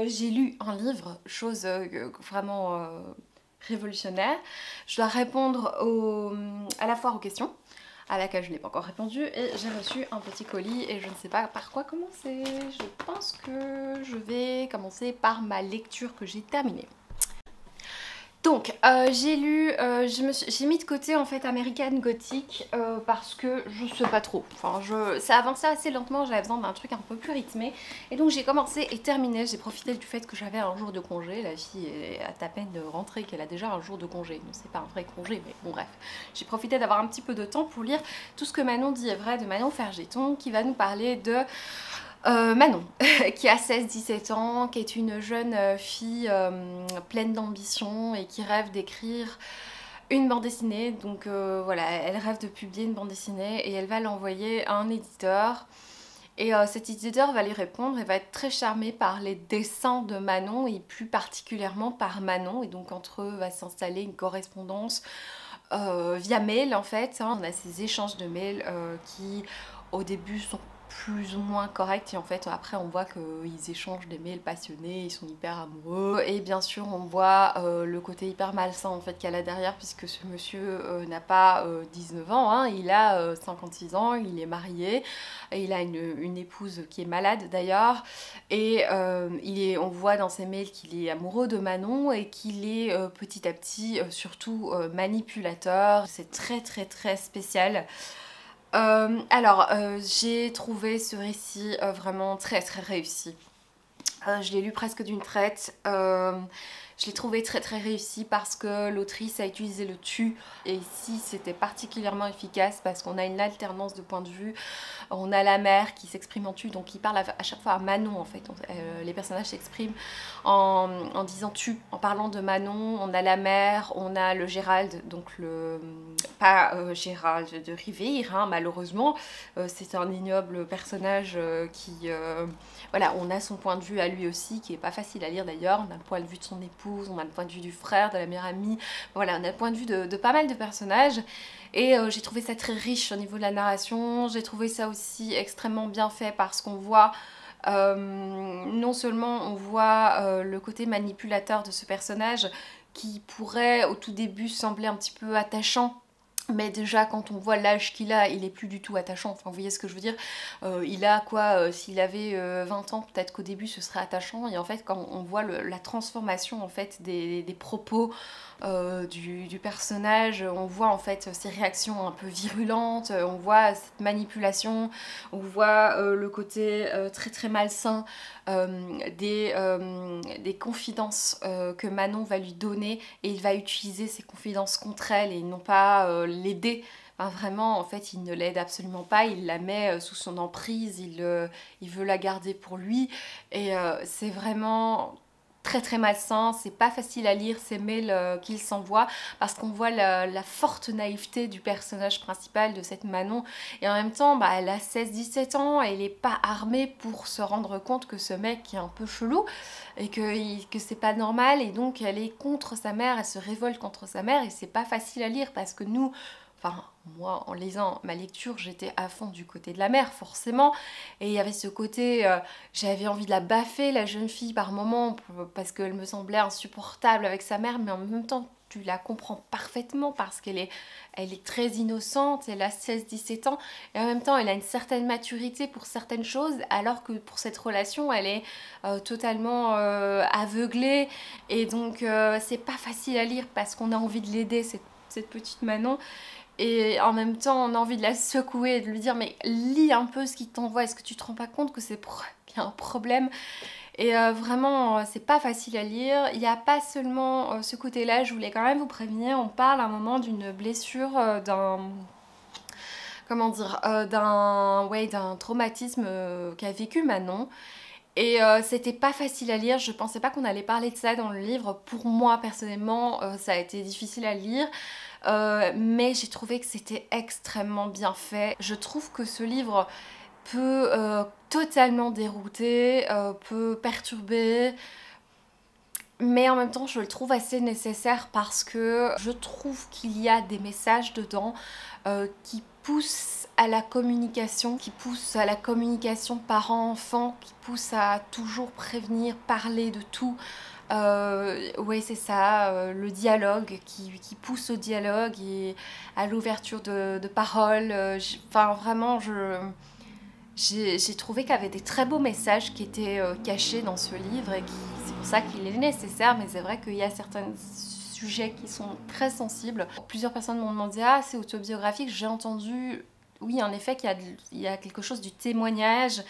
J'ai lu un livre, chose vraiment révolutionnaire. Je dois répondre à la foire aux questions, à laquelle je n'ai pas encore répondu, et j'ai reçu un petit colis et je ne sais pas par quoi commencer. Je pense que je vais commencer par ma lecture que j'ai terminée. Donc j'ai lu, j'ai mis de côté en fait American Gothic parce que je sais pas trop, enfin ça avançait assez lentement, j'avais besoin d'un truc un peu plus rythmé et donc j'ai commencé et terminé, j'ai profité du fait que j'avais un jour de congé, la fille est à peine de rentrer qu'elle a déjà un jour de congé, donc c'est pas un vrai congé mais bon bref, j'ai profité d'avoir un petit peu de temps pour lire Tout ce que Manon dit est vrai de Manon Fergeton qui va nous parler de... Manon, qui a 16-17 ans, qui est une jeune fille pleine d'ambition et qui rêve d'écrire une bande dessinée. Donc voilà, elle rêve de publier une bande dessinée et elle va l'envoyer à un éditeur. Et cet éditeur va lui répondre et va être très charmé par les dessins de Manon et plus particulièrement par Manon. Et donc entre eux va s'installer une correspondance via mail en fait. On a ces échanges de mails qui au début sont plus ou moins correct et en fait après on voit qu'ils échangent des mails passionnés, ils sont hyper amoureux et bien sûr on voit le côté hyper malsain en fait qu'il y a là derrière puisque ce monsieur n'a pas 19 ans, hein, il a 56 ans, il est marié, et il a une épouse qui est malade d'ailleurs et on voit dans ses mails qu'il est amoureux de Manon et qu'il est petit à petit surtout manipulateur, c'est très spécial. J'ai trouvé ce récit vraiment très réussi. Je l'ai lu presque d'une traite. Je l'ai trouvé très réussi parce que l'autrice a utilisé le tu et ici c'était particulièrement efficace parce qu'on a une alternance de points de vue. On a la mère qui s'exprime en tu, donc il parle à chaque fois à Manon en fait. Les personnages s'expriment en disant tu, en parlant de Manon. On a la mère, on a le Gérald, donc pas Gérald de Rivire, hein, malheureusement. C'est un ignoble personnage qui... voilà, on a son point de vue à lui lui aussi, qui est pas facile à lire d'ailleurs. On a le point de vue de son épouse, on a le point de vue du frère, de la meilleure amie, voilà, on a le point de vue de pas mal de personnages. Et j'ai trouvé ça très riche au niveau de la narration, j'ai trouvé ça aussi extrêmement bien fait parce qu'on voit... non seulement on voit le côté manipulateur de ce personnage qui pourrait au tout début sembler un petit peu attachant, mais déjà quand on voit l'âge qu'il a, il est plus du tout attachant, enfin vous voyez ce que je veux dire. Il a quoi, s'il avait 20 ans, peut-être qu'au début ce serait attachant, et en fait quand on voit la transformation en fait des propos du personnage, on voit en fait ses réactions un peu virulentes, on voit cette manipulation, on voit le côté très très malsain des confidences que Manon va lui donner, et il va utiliser ces confidences contre elle et non pas l'aider. Enfin, vraiment, en fait, il ne l'aide absolument pas, il la met sous son emprise, il veut la garder pour lui, et c'est vraiment très très malsain, c'est pas facile à lire ces mails qu'il s'envoie, parce qu'on voit la forte naïveté du personnage principal de cette Manon, et en même temps bah, elle a 16-17 ans, et elle est pas armée pour se rendre compte que ce mec est un peu chelou et que c'est pas normal, et donc elle est contre sa mère, elle se révolte contre sa mère, et c'est pas facile à lire parce que nous, enfin moi en lisant ma lecture j'étais à fond du côté de la mère forcément, et il y avait ce côté j'avais envie de la baffer la jeune fille par moments parce qu'elle me semblait insupportable avec sa mère, mais en même temps tu la comprends parfaitement parce qu'elle est très innocente, elle a 16-17 ans, et en même temps elle a une certaine maturité pour certaines choses, alors que pour cette relation elle est totalement aveuglée, et donc c'est pas facile à lire parce qu'on a envie de l'aider cette petite Manon, et en même temps on a envie de la secouer et de lui dire mais lis un peu ce qu'il t'envoie, est-ce que tu te rends pas compte que qu'il y a un problème. Et vraiment c'est pas facile à lire. Il n'y a pas seulement ce côté là, je voulais quand même vous prévenir, on parle à un moment d'une blessure, d'un... comment dire, d'un traumatisme qu'a vécu Manon. Et c'était pas facile à lire, je pensais pas qu'on allait parler de ça dans le livre. Pour moi personnellement ça a été difficile à lire, mais j'ai trouvé que c'était extrêmement bien fait. Je trouve que ce livre peut totalement dérouter, peut perturber, mais en même temps je le trouve assez nécessaire parce que je trouve qu'il y a des messages dedans qui poussent à la communication, parent-enfant, qui poussent à toujours prévenir, parler de tout. Oui c'est ça, le dialogue, qui pousse au dialogue et à l'ouverture de parole. Enfin vraiment j'ai trouvé qu'il y avait des très beaux messages qui étaient cachés dans ce livre, et c'est pour ça qu'il est nécessaire, mais c'est vrai qu'il y a certains sujets qui sont très sensibles. Plusieurs personnes m'ont demandé « Ah, c'est autobiographique ?» J'ai entendu, oui, en effet, qu'il y a quelque chose du témoignage,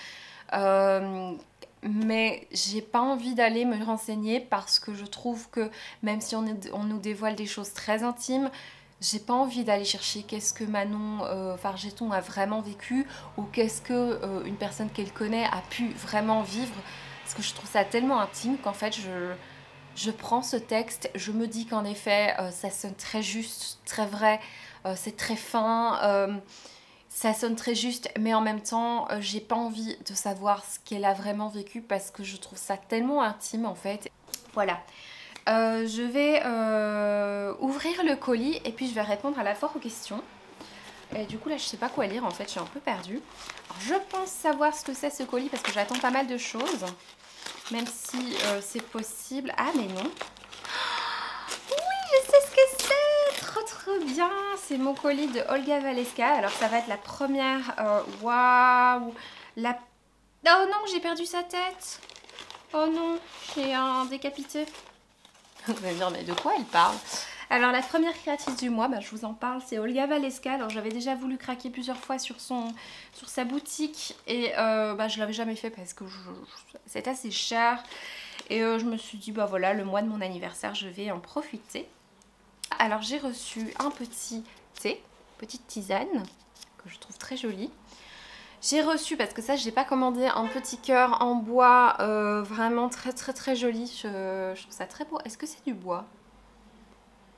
mais j'ai pas envie d'aller me renseigner parce que je trouve que même si on nous dévoile des choses très intimes, j'ai pas envie d'aller chercher qu'est-ce que Manon Fargeton a vraiment vécu, ou qu'est-ce que une personne qu'elle connaît a pu vraiment vivre, parce que je trouve ça tellement intime qu'en fait je prends ce texte, je me dis qu'en effet ça sonne très juste, très vrai, c'est très fin, ça sonne très juste, mais en même temps j'ai pas envie de savoir ce qu'elle a vraiment vécu parce que je trouve ça tellement intime en fait. Voilà. Je vais ouvrir le colis et puis je vais répondre à la fois aux questions. Et du coup là je sais pas quoi lire en fait, je suis un peu perdue. Alors, je pense savoir ce que c'est ce colis parce que j'attends pas mal de choses. Même si c'est possible. Ah mais non. Oui, je sais ce que c'est. Trop trop bien. C'est mon colis de Olga Valeska. Alors ça va être la première. Waouh. Oh non, j'ai perdu sa tête. Oh non, j'ai un décapité. Vous allez me dire, mais de quoi elle parle? Alors la première créatrice du mois, je vous en parle, c'est Olga Valeska. Alors j'avais déjà voulu craquer plusieurs fois sur sa boutique, et je l'avais jamais fait parce que c'est assez cher. Et je me suis dit, voilà, le mois de mon anniversaire, je vais en profiter. Alors j'ai reçu un petit thé, petite tisane, que je trouve très jolie. J'ai reçu, parce que ça je n'ai pas commandé, un petit cœur en bois vraiment très très très joli. Je trouve ça très beau. Est-ce que c'est du bois?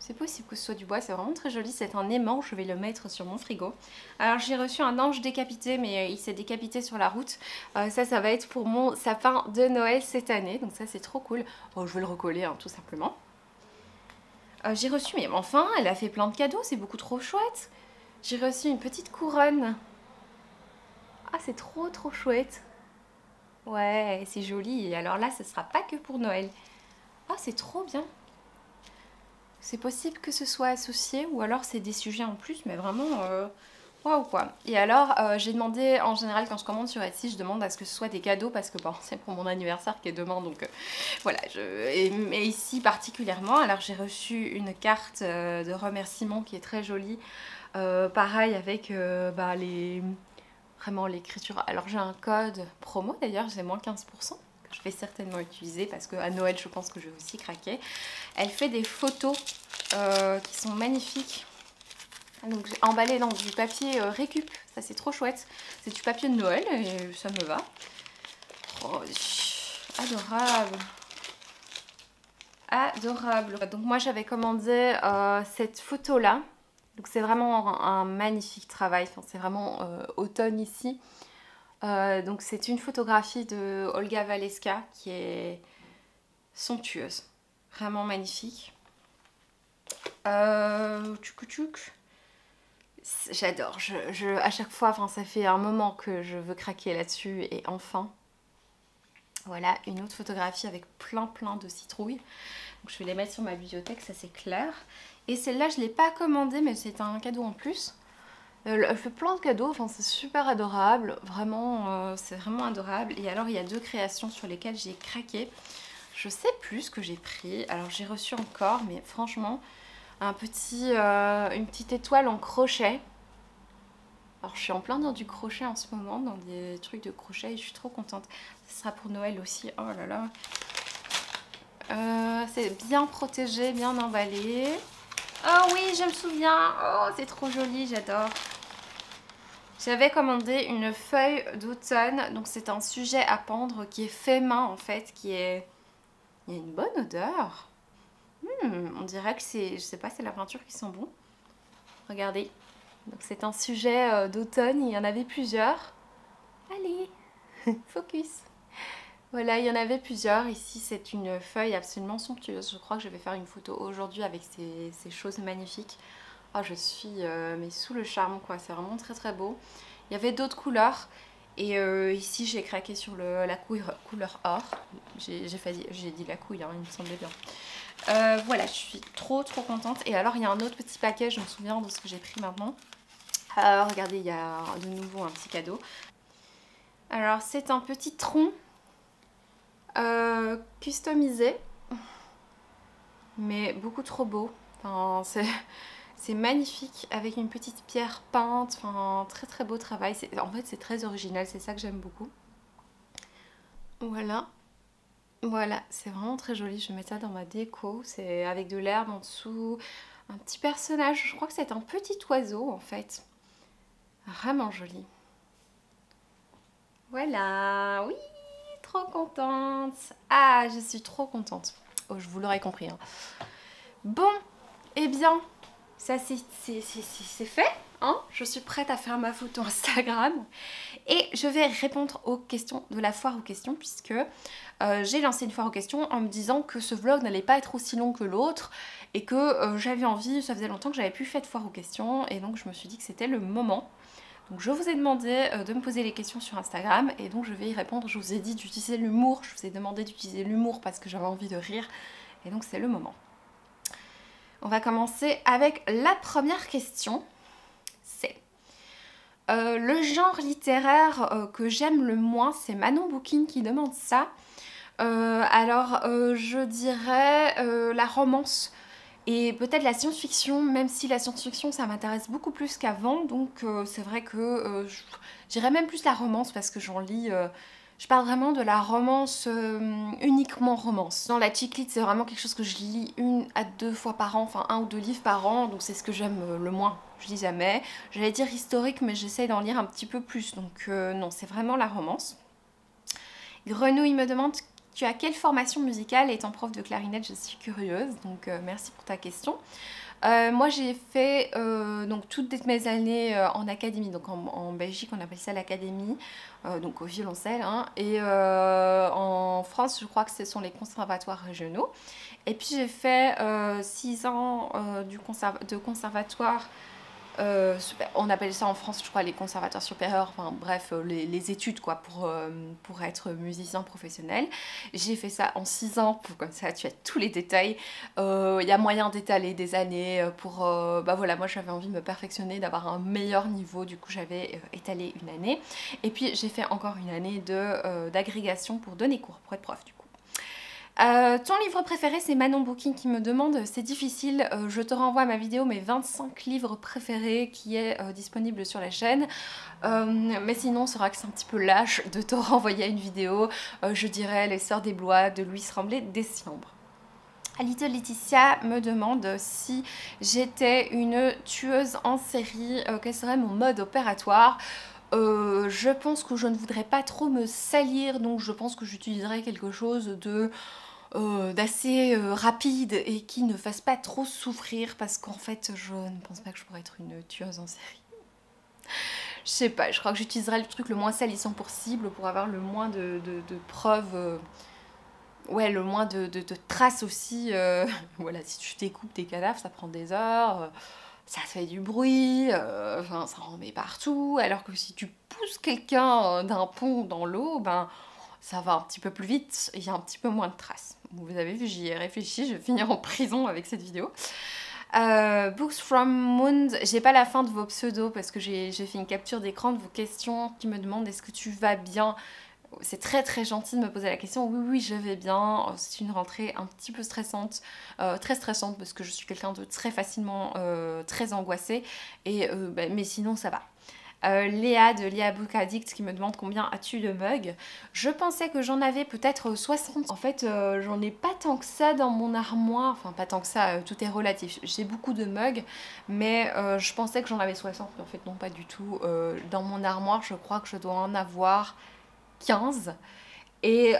C'est possible que ce soit du bois, c'est vraiment très joli, c'est un aimant, je vais le mettre sur mon frigo. Alors j'ai reçu un ange décapité, mais il s'est décapité sur la route. Ça va être pour mon sapin de Noël cette année, donc ça c'est trop cool. Oh, je vais le recoller hein, tout simplement. J'ai reçu, mais enfin, elle a fait plein de cadeaux, c'est beaucoup trop chouette. J'ai reçu une petite couronne. Ah, c'est trop chouette. Ouais, c'est joli. Et alors là, ce sera pas que pour Noël. Ah, c'est trop bien. C'est possible que ce soit associé ou alors c'est des sujets en plus, mais vraiment waouh quoi. Et alors j'ai demandé, en général quand je commande sur Etsy, je demande à ce que ce soit des cadeaux parce que bon, c'est pour mon anniversaire qui est demain, donc voilà. Mais ici particulièrement, alors j'ai reçu une carte de remerciement qui est très jolie, pareil avec vraiment l'écriture. Alors j'ai un code promo d'ailleurs, j'ai moins 15%. Je vais certainement utiliser parce qu'à Noël je pense que je vais aussi craquer. Elle fait des photos qui sont magnifiques. Donc j'ai emballé dans du papier récup, ça c'est trop chouette. C'est du papier de Noël et ça me va. Oh, adorable. Adorable. Donc moi j'avais commandé cette photo là. Donc c'est vraiment un magnifique travail, enfin, c'est vraiment automne ici. Donc c'est une photographie de Olga Valeska qui est somptueuse, vraiment magnifique. J'adore, à chaque fois, enfin, ça fait un moment que je veux craquer là-dessus et enfin, voilà une autre photographie avec plein de citrouilles. Donc je vais les mettre sur ma bibliothèque, ça c'est clair. Et celle-là je ne l'ai pas commandée mais c'est un cadeau en plus. Elle fait plein de cadeaux, enfin, c'est super adorable, vraiment, c'est vraiment adorable. Et alors il y a deux créations sur lesquelles j'ai craqué. Je sais plus ce que j'ai pris, alors j'ai reçu encore, mais franchement, une petite étoile en crochet. Alors je suis en plein dans du crochet en ce moment, dans des trucs de crochet et je suis trop contente. Ce sera pour Noël aussi, oh là là. C'est bien protégé, bien emballé. Oh oui, je me souviens, oh c'est trop joli, j'adore. J'avais commandé une feuille d'automne, donc c'est un sujet à pendre qui est fait main en fait, il y a une bonne odeur. On dirait que c'est, je sais pas, c'est la peinture qui sent bon. Regardez, donc c'est un sujet d'automne, il y en avait plusieurs. Allez, focus. Voilà, il y en avait plusieurs. Ici, c'est une feuille absolument somptueuse. Je crois que je vais faire une photo aujourd'hui avec ces choses magnifiques. Oh, je suis mais sous le charme quoi, c'est vraiment très beau. Il y avait d'autres couleurs et ici j'ai craqué sur la couleur or. J'ai dit la couille, hein, il me semblait bien. Voilà, je suis trop contente. Et alors il y a un autre petit paquet, je me souviens de ce que j'ai pris maintenant. Alors regardez, il y a de nouveau un petit cadeau. Alors c'est un petit tronc customisé, mais beaucoup trop beau. Enfin, c'est magnifique avec une petite pierre peinte, enfin très beau travail. En fait c'est très original, c'est ça que j'aime beaucoup. Voilà, voilà, c'est vraiment très joli. Je vais mettre ça dans ma déco. C'est avec de l'herbe en dessous, un petit personnage. Je crois que c'est un petit oiseau en fait. Vraiment joli. Voilà, oui, trop contente. Ah, je suis trop contente. Oh, je vous l'aurais compris. Hein. Bon, eh bien, ça c'est fait, hein. Je suis prête à faire ma photo Instagram et je vais répondre aux questions de la foire aux questions puisque j'ai lancé une foire aux questions en me disant que ce vlog n'allait pas être aussi long que l'autre et que j'avais envie, ça faisait longtemps que j'avais plus fait de foire aux questions et donc je me suis dit que c'était le moment. Donc je vous ai demandé de me poser les questions sur Instagram et donc je vais y répondre. Je vous ai dit d'utiliser l'humour, je vous ai demandé d'utiliser l'humour parce que j'avais envie de rire et donc c'est le moment. On va commencer avec la première question. C'est le genre littéraire que j'aime le moins, c'est Manon Bouquin qui demande ça. Je dirais la romance et peut-être la science-fiction, même si la science-fiction ça m'intéresse beaucoup plus qu'avant. Donc c'est vrai que je dirais même plus la romance parce que j'en lis... Je parle vraiment de la romance, uniquement romance. Dans la chick lit, c'est vraiment quelque chose que je lis 1 à 2 fois par an, enfin 1 ou 2 livres par an, donc c'est ce que j'aime le moins. Je lis jamais. J'allais dire historique, mais j'essaye d'en lire un petit peu plus, donc non, c'est vraiment la romance. Grenouille me demande tu as quelle formation musicale étant prof de clarinette? Je suis curieuse, donc merci pour ta question. Moi j'ai fait donc toutes mes années en académie, donc en Belgique on appelle ça l'académie, donc au violoncelle, hein, et en France je crois que ce sont les conservatoires régionaux. Et puis j'ai fait 6 ans de conservatoire. On appelle ça en France, je crois, les conservatoires supérieurs, enfin bref, les études quoi, pour être musicien professionnel. J'ai fait ça en 6 ans, comme ça tu as tous les détails. Il y a moyen d'étaler des années pour... bah voilà, moi j'avais envie de me perfectionner, d'avoir un meilleur niveau, du coup j'avais étalé une année. Et puis j'ai fait encore une année d'agrégation pour donner cours, pour être prof du coup. Ton livre préféré, c'est Manon Booking qui me demande, c'est difficile, je te renvoie à ma vidéo mes 25 livres préférés qui est disponible sur la chaîne, mais sinon c'est vrai que c'est un petit peu lâche de te renvoyer à une vidéo, je dirais Les Sœurs des Blois de Louise Tremblay Desciambre. Alito Laetitia me demande si j'étais une tueuse en série, quel serait mon mode opératoire. Je pense que je ne voudrais pas trop me salir, donc je pense que j'utiliserais quelque chose d'assez rapide et qui ne fasse pas trop souffrir, parce qu'en fait je ne pense pas que je pourrais être une tueuse en série. Je sais pas, je crois que j'utiliserais le truc le moins salissant possible pour avoir le moins de preuves, ouais, le moins de traces aussi. Voilà, si tu découpes tes cadavres ça prend des heures, ça fait du bruit, enfin, ça en met partout, alors que si tu pousses quelqu'un d'un pont dans l'eau, ben ça va un petit peu plus vite, il y a un petit peu moins de traces. Vous avez vu, j'y ai réfléchi, je vais finir en prison avec cette vidéo. Books from Moon, j'ai pas la fin de vos pseudos parce que j'ai fait une capture d'écran de vos questions qui me demandent est-ce que tu vas bien. C'est très très gentil de me poser la question. Oui, oui, je vais bien. C'est une rentrée un petit peu stressante, très stressante parce que je suis quelqu'un de très facilement très angoissée, et mais sinon ça va. Léa de Léa Book Addict qui me demande combien as-tu de mugs. Je pensais que j'en avais peut-être 60. En fait, j'en ai pas tant que ça dans mon armoire. Enfin, pas tant que ça, tout est relatif. J'ai beaucoup de mugs, mais je pensais que j'en avais 60. Mais en fait, non, pas du tout. Dans mon armoire, je crois que je dois en avoir 15. Et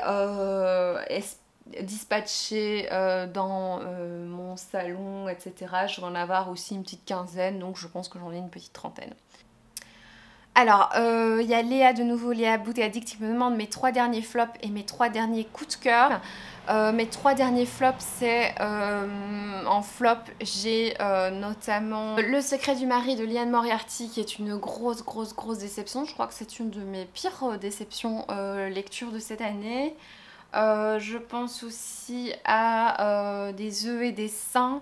dispatché dans mon salon, etc. Je dois en avoir aussi une petite quinzaine. Donc, je pense que j'en ai une petite trentaine. Alors, il y a Léa de nouveau, Léa Boot Addict qui me demande mes 3 derniers flops et mes 3 derniers coups de cœur. Mes 3 derniers flops, c'est en flop, j'ai notamment Le Secret du Mari de Liane Moriarty, qui est une grosse déception. Je crois que c'est une de mes pires déceptions lecture de cette année. Je pense aussi à Des œufs et des seins,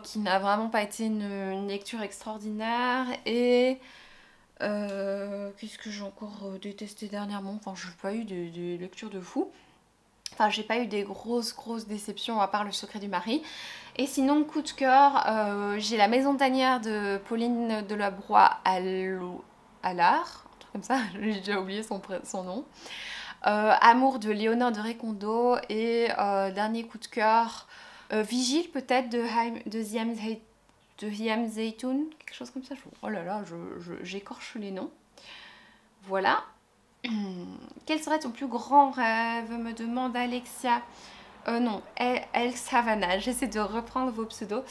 qui n'a vraiment pas été une lecture extraordinaire. Et qu'est-ce que j'ai encore détesté dernièrement? Enfin, j'ai pas eu des lectures de fou. Enfin, j'ai pas eu des grosses déceptions à part Le Secret du Mari. Et sinon, coup de cœur, j'ai La Maison tanière de Pauline Delabroix Allard, un truc comme ça, j'ai déjà oublié son nom. Amour de Léonore de Recondo. Et dernier coup de cœur, Vigile peut-être de Hiam Zeytoun, quelque chose comme ça. Oh là là, j'écorche les noms. Voilà. Quel serait ton plus grand rêve, me demande Alexia. Non, El Savannah. J'essaie de reprendre vos pseudos.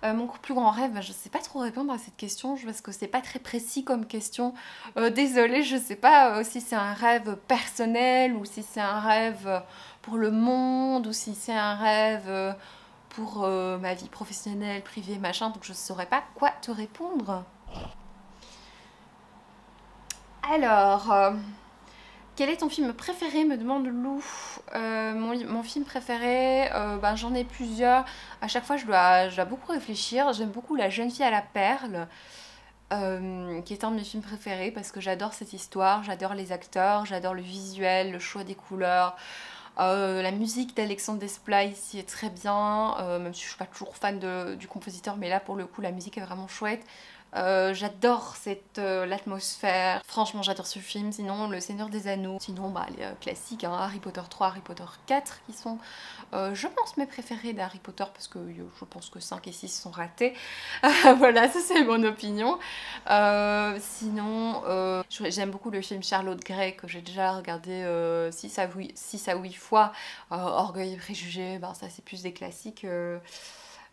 Mon plus grand rêve, je ne sais pas trop répondre à cette question parce que c'est pas très précis comme question. Désolée, je ne sais pas si c'est un rêve personnel ou si c'est un rêve pour le monde ou si c'est un rêve pour ma vie professionnelle, privée, machin, donc je ne saurais pas quoi te répondre. Alors, quel est ton film préféré, me demande Lou. Mon film préféré, ben, j'en ai plusieurs. À chaque fois, je dois beaucoup réfléchir. J'aime beaucoup La Jeune Fille à la Perle, qui est un de mes films préférés parce que j'adore cette histoire, j'adore les acteurs, j'adore le visuel, le choix des couleurs. La musique d'Alexandre Desplat ici est très bien, même si je suis pas toujours fan du compositeur, mais là pour le coup la musique est vraiment chouette. J'adore l'atmosphère. Franchement, j'adore ce film. Sinon, Le Seigneur des Anneaux. Sinon, bah, les classiques, hein, Harry Potter 3, Harry Potter 4, qui sont, je pense, mes préférés d'Harry Potter, parce que je pense que 5 et 6 sont ratés. Voilà, ça c'est mon opinion. Sinon, j'aime beaucoup le film Charlotte Grey, que j'ai déjà regardé 6 à 8 fois. Orgueil et préjugés, ben, ça c'est plus des classiques.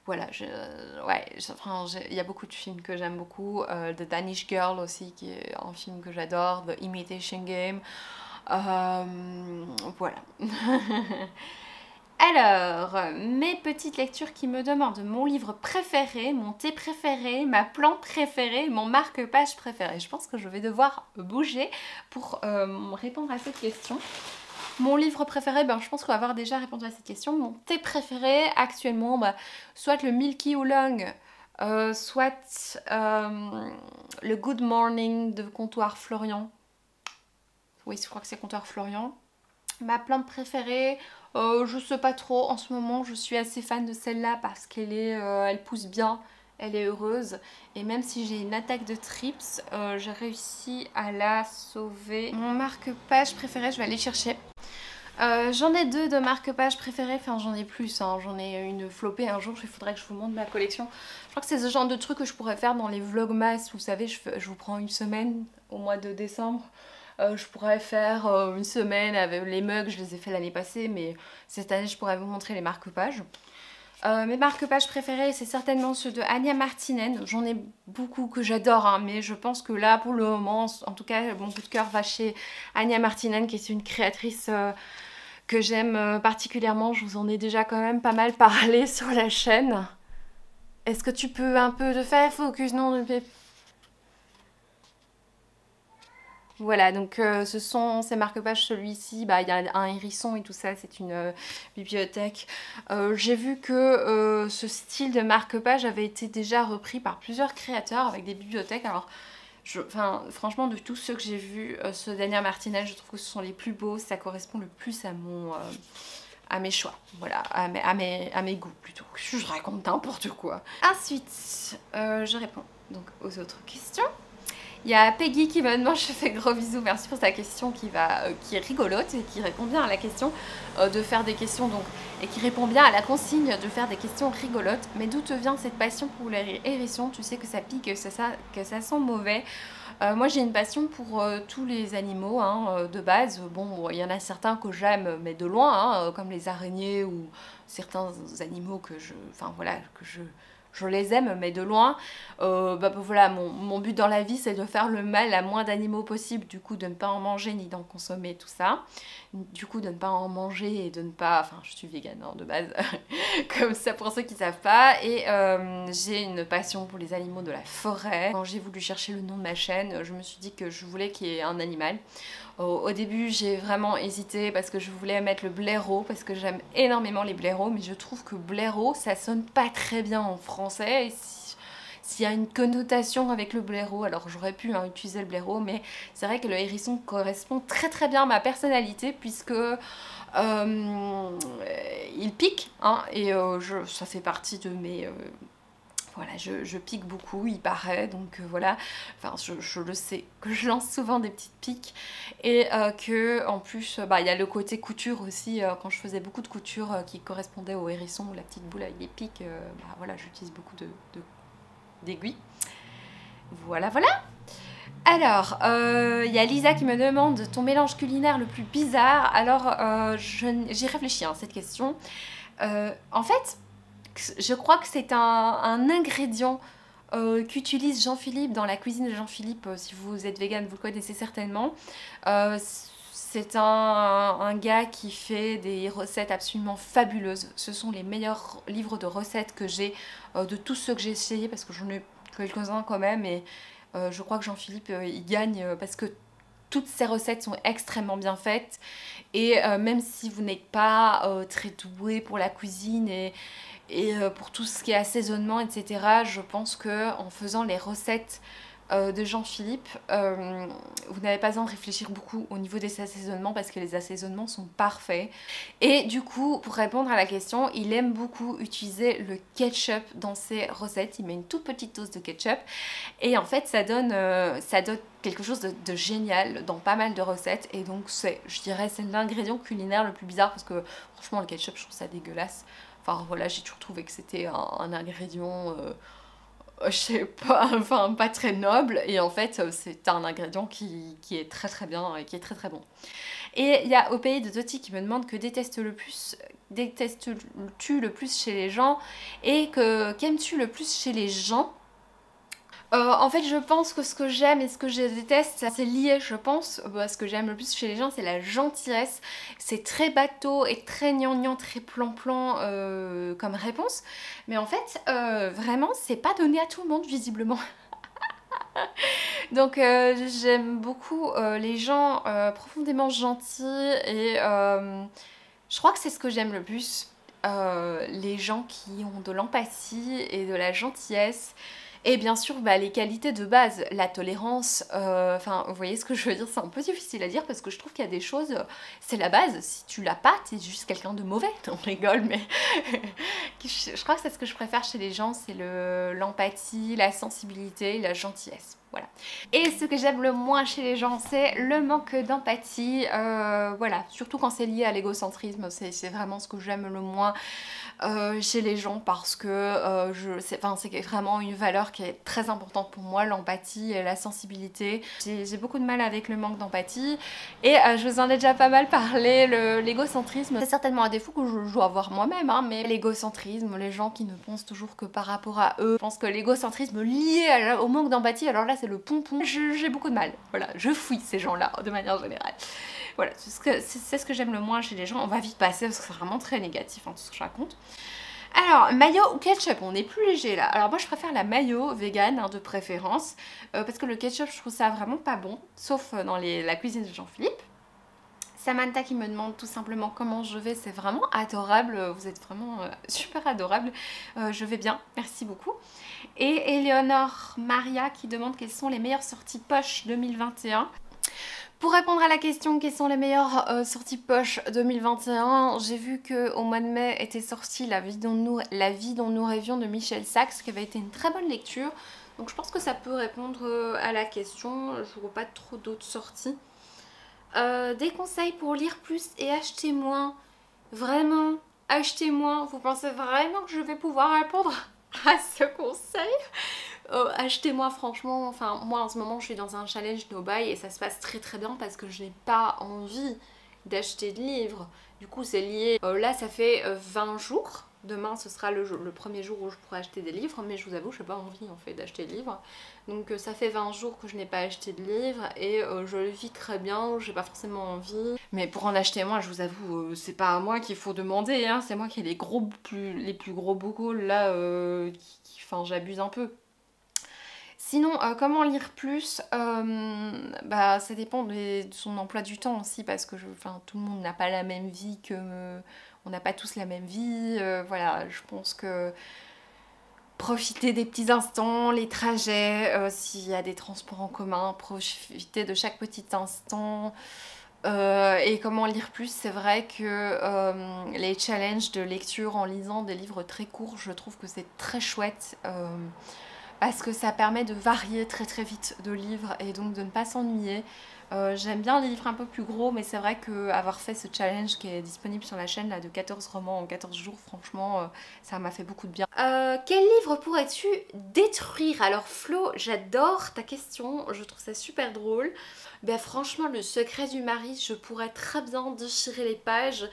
Voilà, il y a beaucoup de films que j'aime beaucoup. The Danish Girl aussi, qui est un film que j'adore. The Imitation Game. Voilà. Alors, mes petites lectures qui me demandent mon livre préféré, mon thé préféré, ma plante préférée, mon marque-page préféré. Je pense que je vais devoir bouger pour répondre à cette question. Mon livre préféré, ben, je pense qu'on va avoir déjà répondu à cette question. Mon thé préféré actuellement, ben, soit le Milky Oolong, soit le Good Morning de Comptoir Florian. Oui, je crois que c'est Comptoir Florian. Ma plante préférée, je sais pas trop. En ce moment, je suis assez fan de celle-là parce elle pousse bien. Elle est heureuse, et même si j'ai une attaque de trips, j'ai réussi à la sauver. Mon marque-page préféré, je vais aller chercher. J'en ai 2 de marque-page préférés, enfin j'en ai plus, hein. J'en ai une flopée un jour, il faudrait que je vous montre ma collection. Je crois que c'est ce genre de truc que je pourrais faire dans les vlogmas, vous savez, je vous prends une semaine au mois de décembre. Je pourrais faire une semaine avec les mugs, je les ai fait l'année passée, mais cette année je pourrais vous montrer les marque-pages. Mes marque-pages préférés, c'est certainement ceux de Anya Martinen. J'en ai beaucoup que j'adore, hein, mais je pense que là, pour le moment, en tout cas, mon coup de cœur va chez Anya Martinen, qui est une créatrice que j'aime particulièrement. Je vous en ai déjà quand même pas mal parlé sur la chaîne. Est-ce que tu peux un peu te faire focus? Non, voilà, donc ce sont ces marque-pages. Celui-ci, bah, il y a un hérisson et tout ça, c'est une bibliothèque. J'ai vu que ce style de marque-page avait été déjà repris par plusieurs créateurs avec des bibliothèques. Alors, franchement, de tous ceux que j'ai vus, ce Daniel Martinez, je trouve que ce sont les plus beaux. Ça correspond le plus à mes choix, voilà, à mes goûts plutôt. Je raconte n'importe quoi. Ensuite, je réponds donc aux autres questions. Il y a Peggy qui me demande, je fais gros bisous, merci pour ta question qui est rigolote et qui répond bien à la question de faire des questions, donc, et qui répond bien à la consigne de faire des questions rigolotes. Mais d'où te vient cette passion pour les hérissons? Tu sais que ça pique, que ça sent mauvais. Moi j'ai une passion pour tous les animaux, hein, de base. Bon, il y en a certains que j'aime, mais de loin, hein, comme les araignées ou certains animaux que je les aime, mais de loin. Voilà, mon but dans la vie, c'est de faire le mal à moins d'animaux possible, du coup de ne pas en manger ni d'en consommer, tout ça. Du coup de ne pas en manger et de ne pas... Enfin, je suis végane, hein, de base, comme ça pour ceux qui ne savent pas. Et j'ai une passion pour les animaux de la forêt. Quand j'ai voulu chercher le nom de ma chaîne, je me suis dit que je voulais qu'il y ait un animal. Au début, j'ai vraiment hésité parce que je voulais mettre le blaireau, parce que j'aime énormément les blaireaux, mais je trouve que blaireau, ça sonne pas très bien en français. Et s'il y a une connotation avec le blaireau, alors j'aurais pu utiliser le blaireau, mais c'est vrai que le hérisson correspond très très bien à ma personnalité, puisque il pique, hein, et ça fait partie de mes... Voilà, je pique beaucoup, il paraît, donc voilà, enfin je le sais, que je lance souvent des petites piques, et que en plus, il y a le côté couture aussi, quand je faisais beaucoup de couture qui correspondait au hérisson, ou la petite boule avec les piques, voilà, j'utilise beaucoup d'aiguilles. Voilà, voilà. Alors, il y a Lisa qui me demande ton mélange culinaire le plus bizarre. Alors, j'ai réfléchi à cette question. En fait, je crois que c'est un ingrédient qu'utilise Jean-Philippe dans la cuisine de Jean-Philippe. Si vous êtes vegan, vous le connaissez certainement. C'est un gars qui fait des recettes absolument fabuleuses. Ce sont les meilleurs livres de recettes que j'ai de tous ceux que j'ai essayés, parce que j'en ai quelques-uns quand même. Et je crois que Jean-Philippe, il gagne parce que toutes ces recettes sont extrêmement bien faites. Et même si vous n'êtes pas très doué pour la cuisine et pour tout ce qui est assaisonnement, etc., je pense que en faisant les recettes de Jean-Philippe. Vous n'avez pas besoin de réfléchir beaucoup au niveau des assaisonnements parce que les assaisonnements sont parfaits. Et du coup, pour répondre à la question, il aime beaucoup utiliser le ketchup dans ses recettes. Il met une toute petite dose de ketchup et en fait ça donne quelque chose de génial dans pas mal de recettes. Et donc je dirais c'est l'ingrédient culinaire le plus bizarre parce que franchement le ketchup je trouve ça dégueulasse. Enfin voilà, j'ai toujours trouvé que c'était un ingrédient... je sais pas, enfin pas très noble, et en fait c'est un ingrédient qui est très très bien et qui est très très bon. Et il y a au pays de Toti qui me demande que détestes-tu le plus chez les gens et qu'aimes-tu le plus chez les gens. En fait, je pense que ce que j'aime et ce que je déteste, c'est lié, je pense. Ce que j'aime le plus chez les gens, c'est la gentillesse. C'est très bateau et très gnangnan, très plan-plan comme réponse. Mais en fait, vraiment, c'est pas donné à tout le monde, visiblement. Donc, j'aime beaucoup les gens profondément gentils et je crois que c'est ce que j'aime le plus. Les gens qui ont de l'empathie et de la gentillesse. Et bien sûr, les qualités de base, la tolérance, enfin, vous voyez ce que je veux dire, c'est un peu difficile à dire parce que je trouve qu'il y a des choses, c'est la base, si tu l'as pas, t'es juste quelqu'un de mauvais, on rigole, mais je crois que c'est ce que je préfère chez les gens, c'est l'empathie, la sensibilité, la gentillesse. Voilà. Et ce que j'aime le moins chez les gens, c'est le manque d'empathie. Voilà, surtout quand c'est lié à l'égocentrisme, c'est vraiment ce que j'aime le moins chez les gens parce que c'est vraiment une valeur qui est très importante pour moi, l'empathie et la sensibilité. J'ai beaucoup de mal avec le manque d'empathie et je vous en ai déjà pas mal parlé, l'égocentrisme. C'est certainement un défaut que je dois avoir moi-même, hein, mais l'égocentrisme, les gens qui ne pensent toujours que par rapport à eux, je pense que l'égocentrisme lié au manque d'empathie, alors là c'est le pompon, j'ai beaucoup de mal. Voilà, je fuis ces gens-là de manière générale. Voilà, c'est ce que j'aime le moins chez les gens. On va vite passer parce que c'est vraiment très négatif tout ce que je raconte. Alors, mayo ou ketchup, on est plus léger là. Alors moi je préfère la mayo vegan de préférence parce que le ketchup je trouve ça vraiment pas bon, sauf dans la cuisine de Jean-Philippe. Samantha qui me demande tout simplement comment je vais, c'est vraiment adorable, vous êtes vraiment super adorable. Je vais bien, merci beaucoup. Et Eleonore Maria qui demande quelles sont les meilleures sorties poche 2021. Pour répondre à la question quelles sont les meilleures sorties poche 2021, j'ai vu qu'au mois de mai était sortie La vie dont nous rêvions de Michel Sachs, qui avait été une très bonne lecture. Donc je pense que ça peut répondre à la question, je ne vois pas trop d'autres sorties. Des conseils pour lire plus et acheter moins. Vraiment, acheter moins. Vous pensez vraiment que je vais pouvoir répondre à ce conseil? Achetez-moi franchement, enfin moi en ce moment je suis dans un challenge no buy et ça se passe très très bien parce que je n'ai pas envie d'acheter de livres. Du coup c'est lié, là ça fait 20 jours, demain ce sera le premier jour où je pourrai acheter des livres, mais je vous avoue je n'ai pas envie en fait d'acheter de livres. Donc ça fait 20 jours que je n'ai pas acheté de livres et je le vis très bien, j'ai pas forcément envie. Mais pour en acheter moi je vous avoue c'est pas à moi qu'il faut demander, hein, c'est moi qui ai les plus gros bocaux là, enfin j'abuse un peu. Sinon, comment lire plus? Ça dépend de son emploi du temps aussi, parce que tout le monde n'a pas la même vie on n'a pas tous la même vie. Voilà, je pense que profiter des petits instants, les trajets, s'il y a des transports en commun, profiter de chaque petit instant. Et comment lire plus, c'est vrai que les challenges de lecture en lisant des livres très courts, je trouve que c'est très chouette. Parce que ça permet de varier très très vite de livres et donc de ne pas s'ennuyer. J'aime bien les livres un peu plus gros, mais c'est vrai qu'avoir fait ce challenge qui est disponible sur la chaîne là, de 14 romans en 14 jours, franchement, ça m'a fait beaucoup de bien. Quel livre pourrais-tu détruire? Alors Flo, j'adore ta question, je trouve ça super drôle. Franchement, Le secret du mari, je pourrais très bien déchirer les pages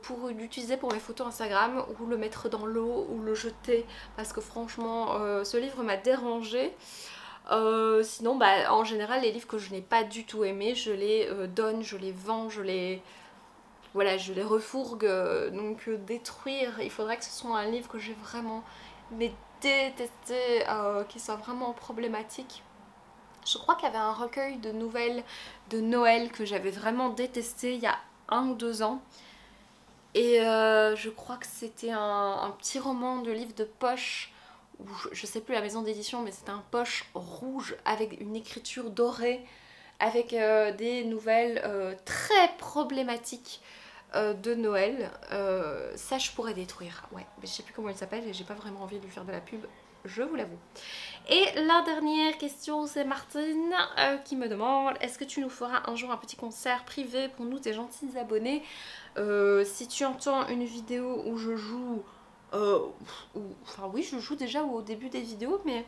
pour l'utiliser pour mes photos Instagram ou le mettre dans l'eau ou le jeter parce que franchement, ce livre m'a dérangée. Sinon, en général, les livres que je n'ai pas du tout aimés, je les donne, je les vends, voilà, je les refourgue. Donc détruire, il faudrait que ce soit un livre que j'ai vraiment détesté, qui soit vraiment problématique. Je crois qu'il y avait un recueil de nouvelles de Noël que j'avais vraiment détesté il y a 1 ou 2 ans. Et je crois que c'était un petit roman de livre de poche ou je sais plus la maison d'édition, mais c'était un poche rouge avec une écriture dorée, avec des nouvelles très problématiques de Noël. Ça je pourrais détruire, ouais, mais je sais plus comment il s'appelle et j'ai pas vraiment envie de lui faire de la pub, je vous l'avoue. Et la dernière question, c'est Martine qui me demande: est-ce que tu nous feras un jour un petit concert privé pour nous, tes gentils abonnés? Si tu entends une vidéo où je joue, enfin oui, je joue déjà au début des vidéos, mais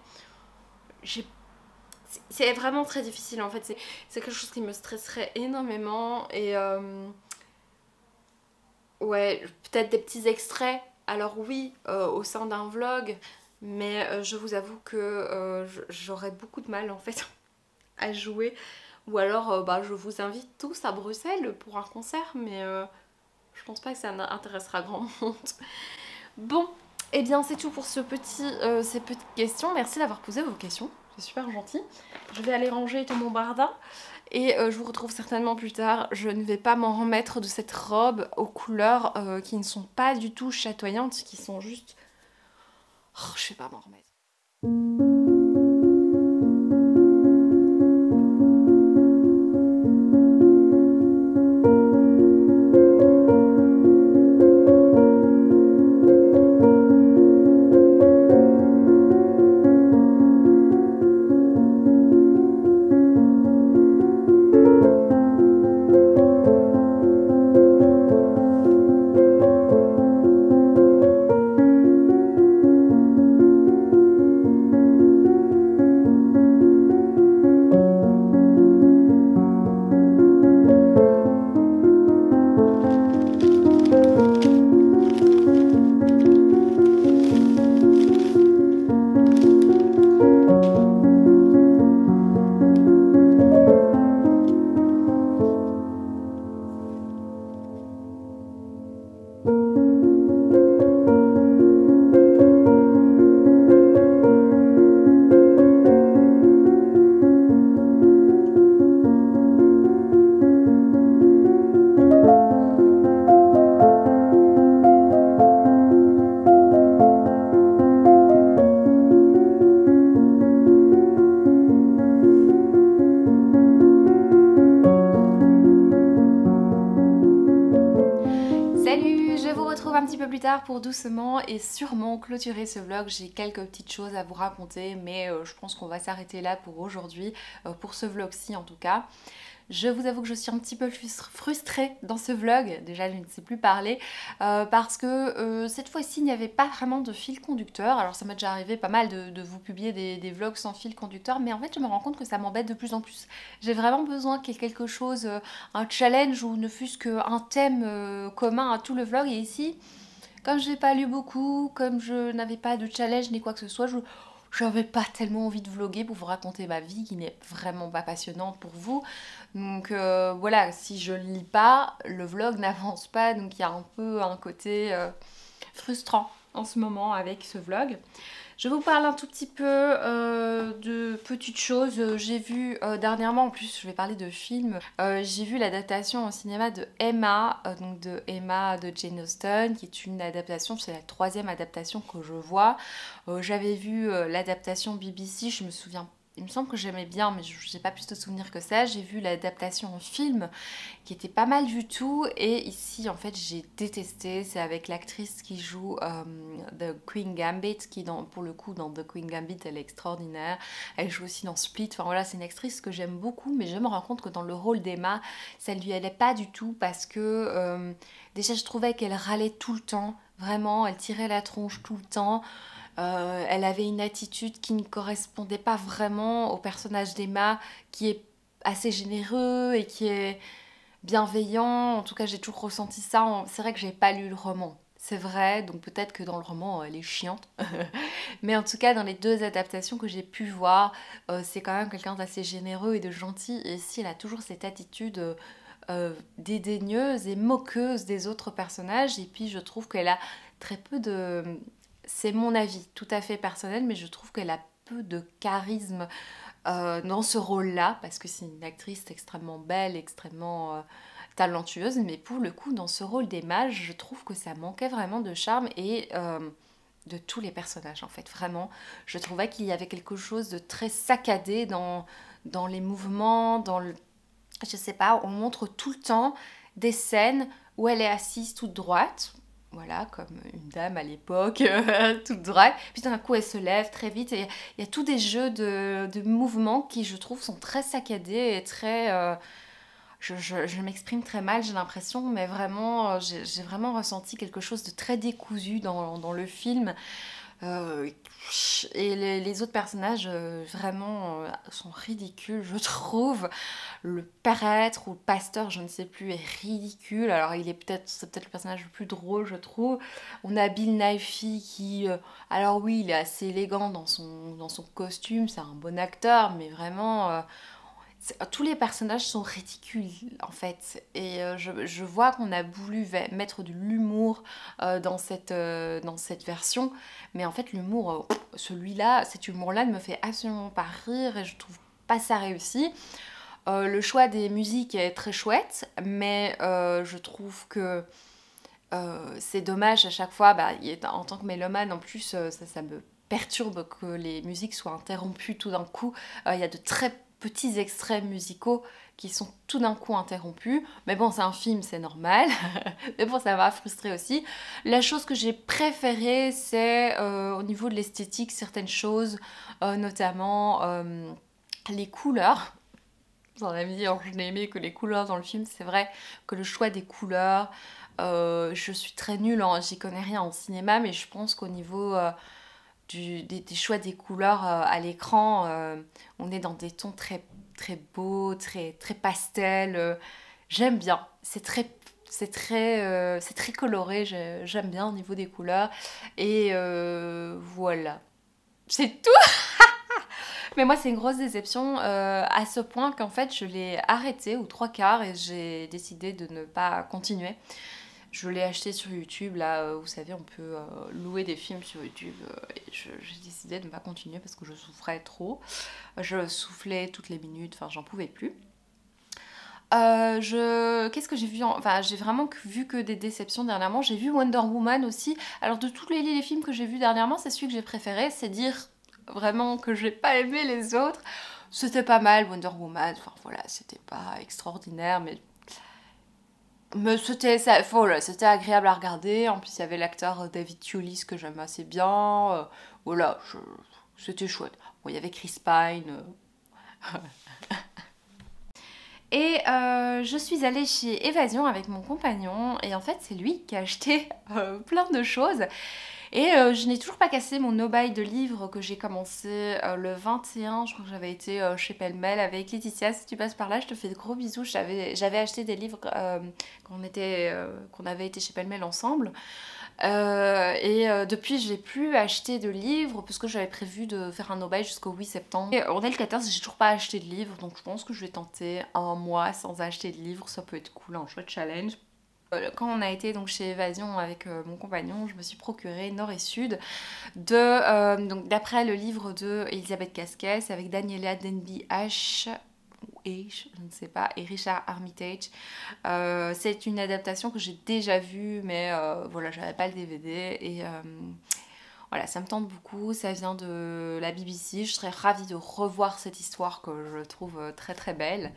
c'est vraiment très difficile en fait. C'est quelque chose qui me stresserait énormément et ouais, peut-être des petits extraits. Alors oui, au sein d'un vlog, mais je vous avoue que j'aurais beaucoup de mal en fait à jouer. Ou alors bah, je vous invite tous à Bruxelles pour un concert, mais je pense pas que ça intéressera grand monde. Bon, et eh bien c'est tout pour ces petites questions. Merci d'avoir posé vos questions, c'est super gentil. Je vais aller ranger tout mon bardin. Et je vous retrouve certainement plus tard. Je ne vais pas m'en remettre de cette robe aux couleurs qui ne sont pas du tout chatoyantes, qui sont juste... Oh, je vais pas m'en remettre. Un petit peu plus tard pour doucement et sûrement clôturer ce vlog. J'ai quelques petites choses à vous raconter, mais je pense qu'on va s'arrêter là pour aujourd'hui, pour ce vlog-ci en tout cas. Je vous avoue que je suis un petit peu frustrée dans ce vlog, déjà je ne sais plus parler, parce que cette fois-ci il n'y avait pas vraiment de fil conducteur. Alors ça m'est déjà arrivé pas mal de vous publier des vlogs sans fil conducteur, mais en fait je me rends compte que ça m'embête de plus en plus. J'ai vraiment besoin qu'il y ait quelque chose, un challenge ou ne fût-ce qu'un thème commun à tout le vlog. Et ici, comme je n'ai pas lu beaucoup, comme je n'avais pas de challenge ni quoi que ce soit, j'avais pas tellement envie de vlogger pour vous raconter ma vie qui n'est vraiment pas passionnante pour vous. Donc voilà, si je lis pas, le vlog n'avance pas, donc il y a un peu un côté frustrant en ce moment avec ce vlog. Je vous parle un tout petit peu de petites choses. J'ai vu dernièrement, en plus je vais parler de films, j'ai vu l'adaptation au cinéma de Emma, donc de Emma de Jane Austen, qui est une adaptation, c'est la 3e adaptation que je vois. J'avais vu l'adaptation BBC, je me souviens, il me semble que j'aimais bien, mais je n'ai pas plus de souvenirs que ça. J'ai vu l'adaptation en film, qui était pas mal du tout, et ici en fait j'ai détesté. C'est avec l'actrice qui joue The Queen Gambit, qui pour le coup dans The Queen Gambit elle est extraordinaire. Elle joue aussi dans Split, enfin voilà, c'est une actrice que j'aime beaucoup, mais je me rends compte que dans le rôle d'Emma ça lui allait pas du tout, parce que déjà je trouvais qu'elle râlait tout le temps, vraiment, elle tirait la tronche tout le temps. Elle avait une attitude qui ne correspondait pas vraiment au personnage d'Emma, qui est assez généreux et qui est bienveillant. En tout cas, j'ai toujours ressenti ça. C'est vrai que j'ai pas lu le roman, c'est vrai, donc peut-être que dans le roman elle est chiante. Mais en tout cas, dans les 2 adaptations que j'ai pu voir, c'est quand même quelqu'un d'assez généreux et de gentil. Et ici, elle a toujours cette attitude dédaigneuse et moqueuse des autres personnages. Et puis, je trouve qu'elle a très peu de... C'est mon avis tout à fait personnel, mais je trouve qu'elle a peu de charisme dans ce rôle-là, parce que c'est une actrice extrêmement belle, extrêmement talentueuse, mais pour le coup, dans ce rôle d'Emma, je trouve que ça manquait vraiment de charme. Et de tous les personnages en fait, vraiment. Je trouvais qu'il y avait quelque chose de très saccadé dans les mouvements, je sais pas, on montre tout le temps des scènes où elle est assise toute droite, voilà, comme une dame à l'époque, toute droite, puis d'un coup elle se lève très vite, et il y a tous des jeux de mouvements qui je trouve sont très saccadés et très... je m'exprime très mal, j'ai l'impression, mais vraiment, j'ai vraiment ressenti quelque chose de très décousu dans le film. Euh, et les autres personnages vraiment sont ridicules, je trouve. Le prêtre ou le pasteur, je ne sais plus, est ridicule. Alors c'est peut-être le personnage le plus drôle, je trouve. On a Bill Nighy qui, alors oui, il est assez élégant dans son costume, c'est un bon acteur, mais vraiment, tous les personnages sont ridicules en fait, et je vois qu'on a voulu mettre de l'humour dans cette version, mais en fait l'humour, celui-là, cet humour-là ne me fait absolument pas rire et je trouve pas ça réussi. Le choix des musiques est très chouette, mais je trouve que c'est dommage à chaque fois, bah, en tant que mélomane en plus, ça me perturbe que les musiques soient interrompues tout d'un coup. Il y a de très petits extraits musicaux qui sont tout d'un coup interrompus. Mais bon, c'est un film, c'est normal. Mais bon, ça m'a frustrée aussi. La chose que j'ai préférée, c'est au niveau de l'esthétique, certaines choses, notamment les couleurs. Dans la vie, je n'ai aimé que les couleurs dans le film. C'est vrai que le choix des couleurs, je suis très nulle, j'y connais rien en cinéma, mais je pense qu'au niveau des choix des couleurs à l'écran, on est dans des tons très, très beaux, très, très pastels. J'aime bien. C'est très coloré. J'aime bien au niveau des couleurs. Et voilà. C'est tout. Mais moi, c'est une grosse déception à ce point qu'en fait, je l'ai arrêté aux trois quarts et j'ai décidé de ne pas continuer. Je l'ai acheté sur YouTube, là, vous savez, on peut louer des films sur YouTube. Et j'ai décidé de ne pas continuer parce que je souffrais trop. Je soufflais toutes les minutes, enfin, j'en pouvais plus. Qu'est-ce que j'ai vu Enfin, j'ai vraiment vu que des déceptions dernièrement. J'ai vu Wonder Woman aussi. Alors, de tous les films que j'ai vus dernièrement, c'est celui que j'ai préféré. C'est dire vraiment que j'ai pas aimé les autres. C'était pas mal, Wonder Woman. Enfin, voilà, c'était pas extraordinaire, mais c'était ça, voilà, c'était agréable à regarder. En plus, il y avait l'acteur David Thewlis que j'aime assez bien. Voilà, c'était chouette. Bon, il y avait Chris Pine. Et je suis allée chez Évasion avec mon compagnon. Et en fait, c'est lui qui a acheté plein de choses. Et je n'ai toujours pas cassé mon no-buy de livres que j'ai commencé le 21. Je crois que j'avais été chez Pêle-Mêle avec Laetitia. Si tu passes par là, je te fais de gros bisous. J'avais acheté des livres qu'on avait été chez Pêle-Mêle ensemble. Depuis, j'ai plus acheté de livres parce que j'avais prévu de faire un no-buy jusqu'au 8 septembre. Et on est le 14, j'ai toujours pas acheté de livres, donc je pense que je vais tenter un mois sans acheter de livres. Ça peut être cool, un chouette challenge. Quand on a été donc chez Évasion avec mon compagnon, je me suis procuré Nord et Sud donc d'après le livre de Elisabeth Casquès avec Daniela Denby H ou H, je ne sais pas, et Richard Armitage. C'est une adaptation que j'ai déjà vue, mais voilà, j'avais pas le DVD et voilà, ça me tente beaucoup, ça vient de la BBC, je serais ravie de revoir cette histoire que je trouve très très belle.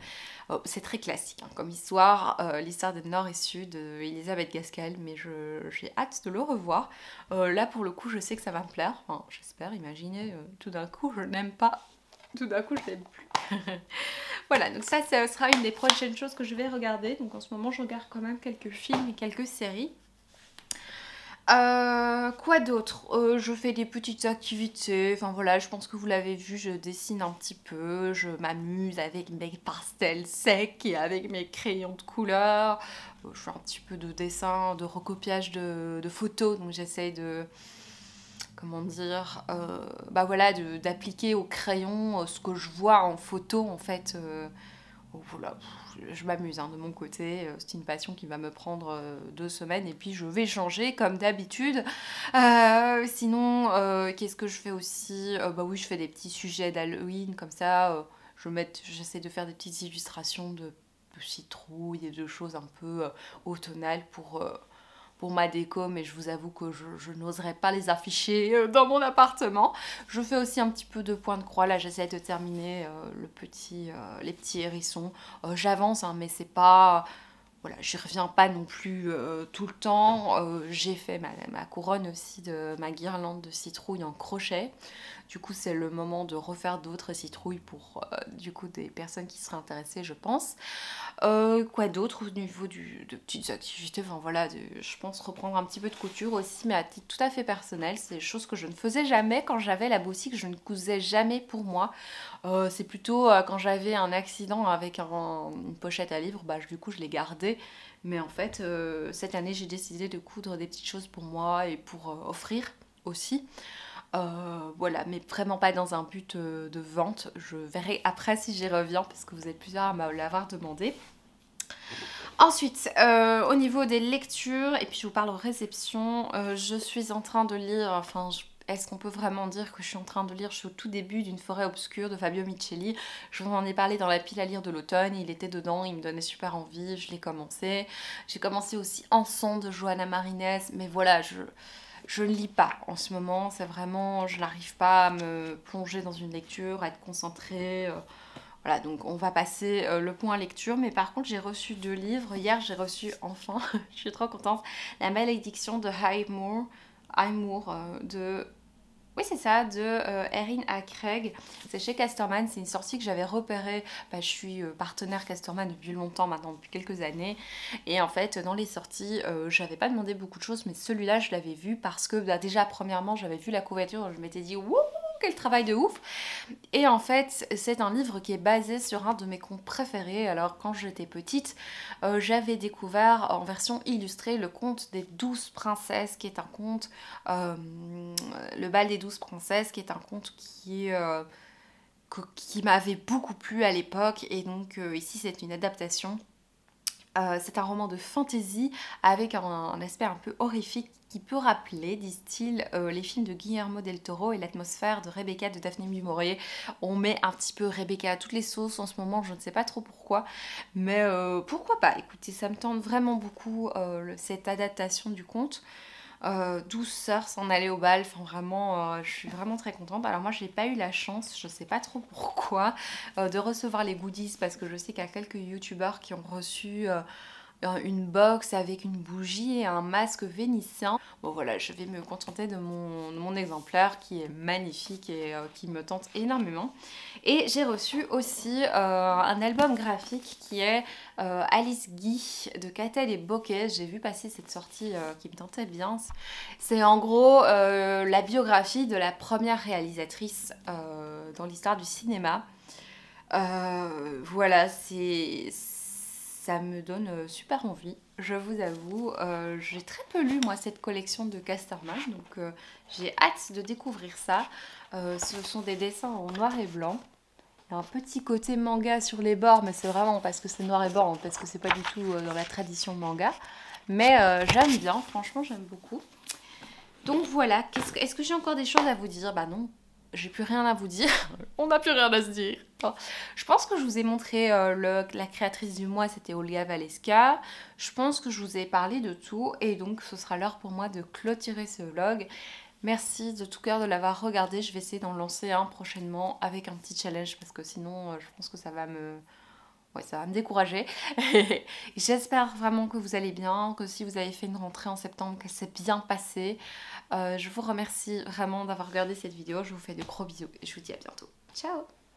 C'est très classique hein, comme histoire, l'histoire de Nord et Sud, Elisabeth Gaskell, mais j'ai hâte de le revoir. Là pour le coup je sais que ça va me plaire, enfin j'espère, imaginez, tout d'un coup je n'aime pas, tout d'un coup je n'aime plus. Voilà, donc ça sera une des prochaines choses que je vais regarder, donc en ce moment je regarde quand même quelques films et quelques séries. Quoi d'autre Je fais des petites activités, enfin voilà, je pense que vous l'avez vu, je dessine un petit peu, je m'amuse avec mes pastels secs et avec mes crayons de couleur. Je fais un petit peu de dessin, de recopiage de photos, donc j'essaye de, comment dire, bah voilà, d'appliquer au crayon ce que je vois en photo en fait. Voilà, je m'amuse hein, de mon côté, c'est une passion qui va me prendre 2 semaines et puis je vais changer comme d'habitude. Sinon, qu'est-ce que je fais aussi bah oui, je fais des petits sujets d'Halloween comme ça, j'essaie de faire des petites illustrations de citrouilles et de choses un peu automnales pour pour ma déco, mais je vous avoue que je n'oserais pas les afficher dans mon appartement. Je fais aussi un petit peu de point de croix, là j'essaie de terminer les petits hérissons. J'avance, hein, mais c'est pas... Voilà, j'y reviens pas non plus tout le temps. J'ai fait ma couronne aussi de ma guirlande de citrouille en crochet. Du coup, c'est le moment de refaire d'autres citrouilles pour du coup des personnes qui seraient intéressées, je pense. Quoi d'autre au niveau de petites activités, enfin voilà, je pense reprendre un petit peu de couture aussi, mais à titre tout à fait personnel. C'est des choses que je ne faisais jamais quand j'avais la boutique, je ne cousais jamais pour moi. C'est plutôt quand j'avais un accident avec une pochette à livres, bah, du coup je l'ai gardée. Mais en fait, cette année j'ai décidé de coudre des petites choses pour moi et pour offrir aussi. Voilà, mais vraiment pas dans un but de vente. Je verrai après si j'y reviens parce que vous êtes plusieurs à me l'avoir demandé. Ensuite, au niveau des lectures, et puis je vous parle réception, je suis en train de lire, enfin, est-ce qu'on peut vraiment dire que je suis en train de lire? Je suis au tout début d'une forêt obscure de Fabio Micheli. Je vous en ai parlé dans la pile à lire de l'automne, il était dedans, il me donnait super envie, je l'ai commencé. J'ai commencé aussi Ensemble de Johanna Marinès, mais voilà, je ne lis pas en ce moment, c'est vraiment, je n'arrive pas à me plonger dans une lecture, à être concentrée. Voilà, donc on va passer le point lecture, mais par contre j'ai reçu 2 livres. Hier j'ai reçu enfin, je suis trop contente, La Malédiction de Highmoor de... Oui, c'est ça, de Erin A. Craig. C'est chez Casterman, c'est une sortie que j'avais repérée. Bah, je suis partenaire Casterman depuis longtemps maintenant, depuis quelques années. Et en fait, dans les sorties, j'avais pas demandé beaucoup de choses, mais celui-là, je l'avais vu parce que bah, déjà, premièrement, j'avais vu la couverture, je m'étais dit, wouh, quel travail de ouf! Et en fait, c'est un livre qui est basé sur un de mes contes préférés. Alors, quand j'étais petite, j'avais découvert en version illustrée le conte des 12 princesses, qui est un conte, le bal des 12 princesses, qui est un conte qui m'avait beaucoup plu à l'époque. Et donc, ici, c'est une adaptation. C'est un roman de fantasy avec un aspect un peu horrifique qui peut rappeler, disent-ils, les films de Guillermo del Toro et l'atmosphère de Rebecca de Daphné du Maurier. On met un petit peu Rebecca à toutes les sauces en ce moment, je ne sais pas trop pourquoi, mais pourquoi pas. Écoutez, ça me tente vraiment beaucoup cette adaptation du conte. 12 sœurs s'en aller au bal, enfin vraiment, je suis vraiment très contente. Alors moi, j'ai pas eu la chance, je sais pas trop pourquoi, de recevoir les goodies parce que je sais qu'il y a quelques youtubeurs qui ont reçu une box avec une bougie et un masque vénitien. Bon voilà, je vais me contenter de mon exemplaire qui est magnifique et qui me tente énormément. Et j'ai reçu aussi un album graphique qui est Alice Guy de Catel et Bocquet. J'ai vu passer cette sortie qui me tentait bien. C'est en gros la biographie de la première réalisatrice dans l'histoire du cinéma. Voilà, ça me donne super envie, je vous avoue. J'ai très peu lu moi cette collection de Casterman, donc j'ai hâte de découvrir ça. Ce sont des dessins en noir et blanc. Il y a un petit côté manga sur les bords, mais c'est vraiment parce que c'est noir et blanc, parce que c'est pas du tout dans la tradition manga. Mais j'aime bien, franchement j'aime beaucoup. Donc voilà, est-ce que j'ai encore des choses à vous dire? Bah non, j'ai plus rien à vous dire. On n'a plus rien à se dire. Bon. Je pense que je vous ai montré la créatrice du mois, c'était Olga Valeska. Je pense que je vous ai parlé de tout et donc ce sera l'heure pour moi de clôturer ce vlog. Merci de tout cœur de l'avoir regardé. Je vais essayer d'en lancer un prochainement avec un petit challenge parce que sinon je pense que ça va me décourager. J'espère vraiment que vous allez bien, que si vous avez fait une rentrée en septembre, qu'elle s'est bien passée. Je vous remercie vraiment d'avoir regardé cette vidéo. Je vous fais de gros bisous et je vous dis à bientôt. Ciao!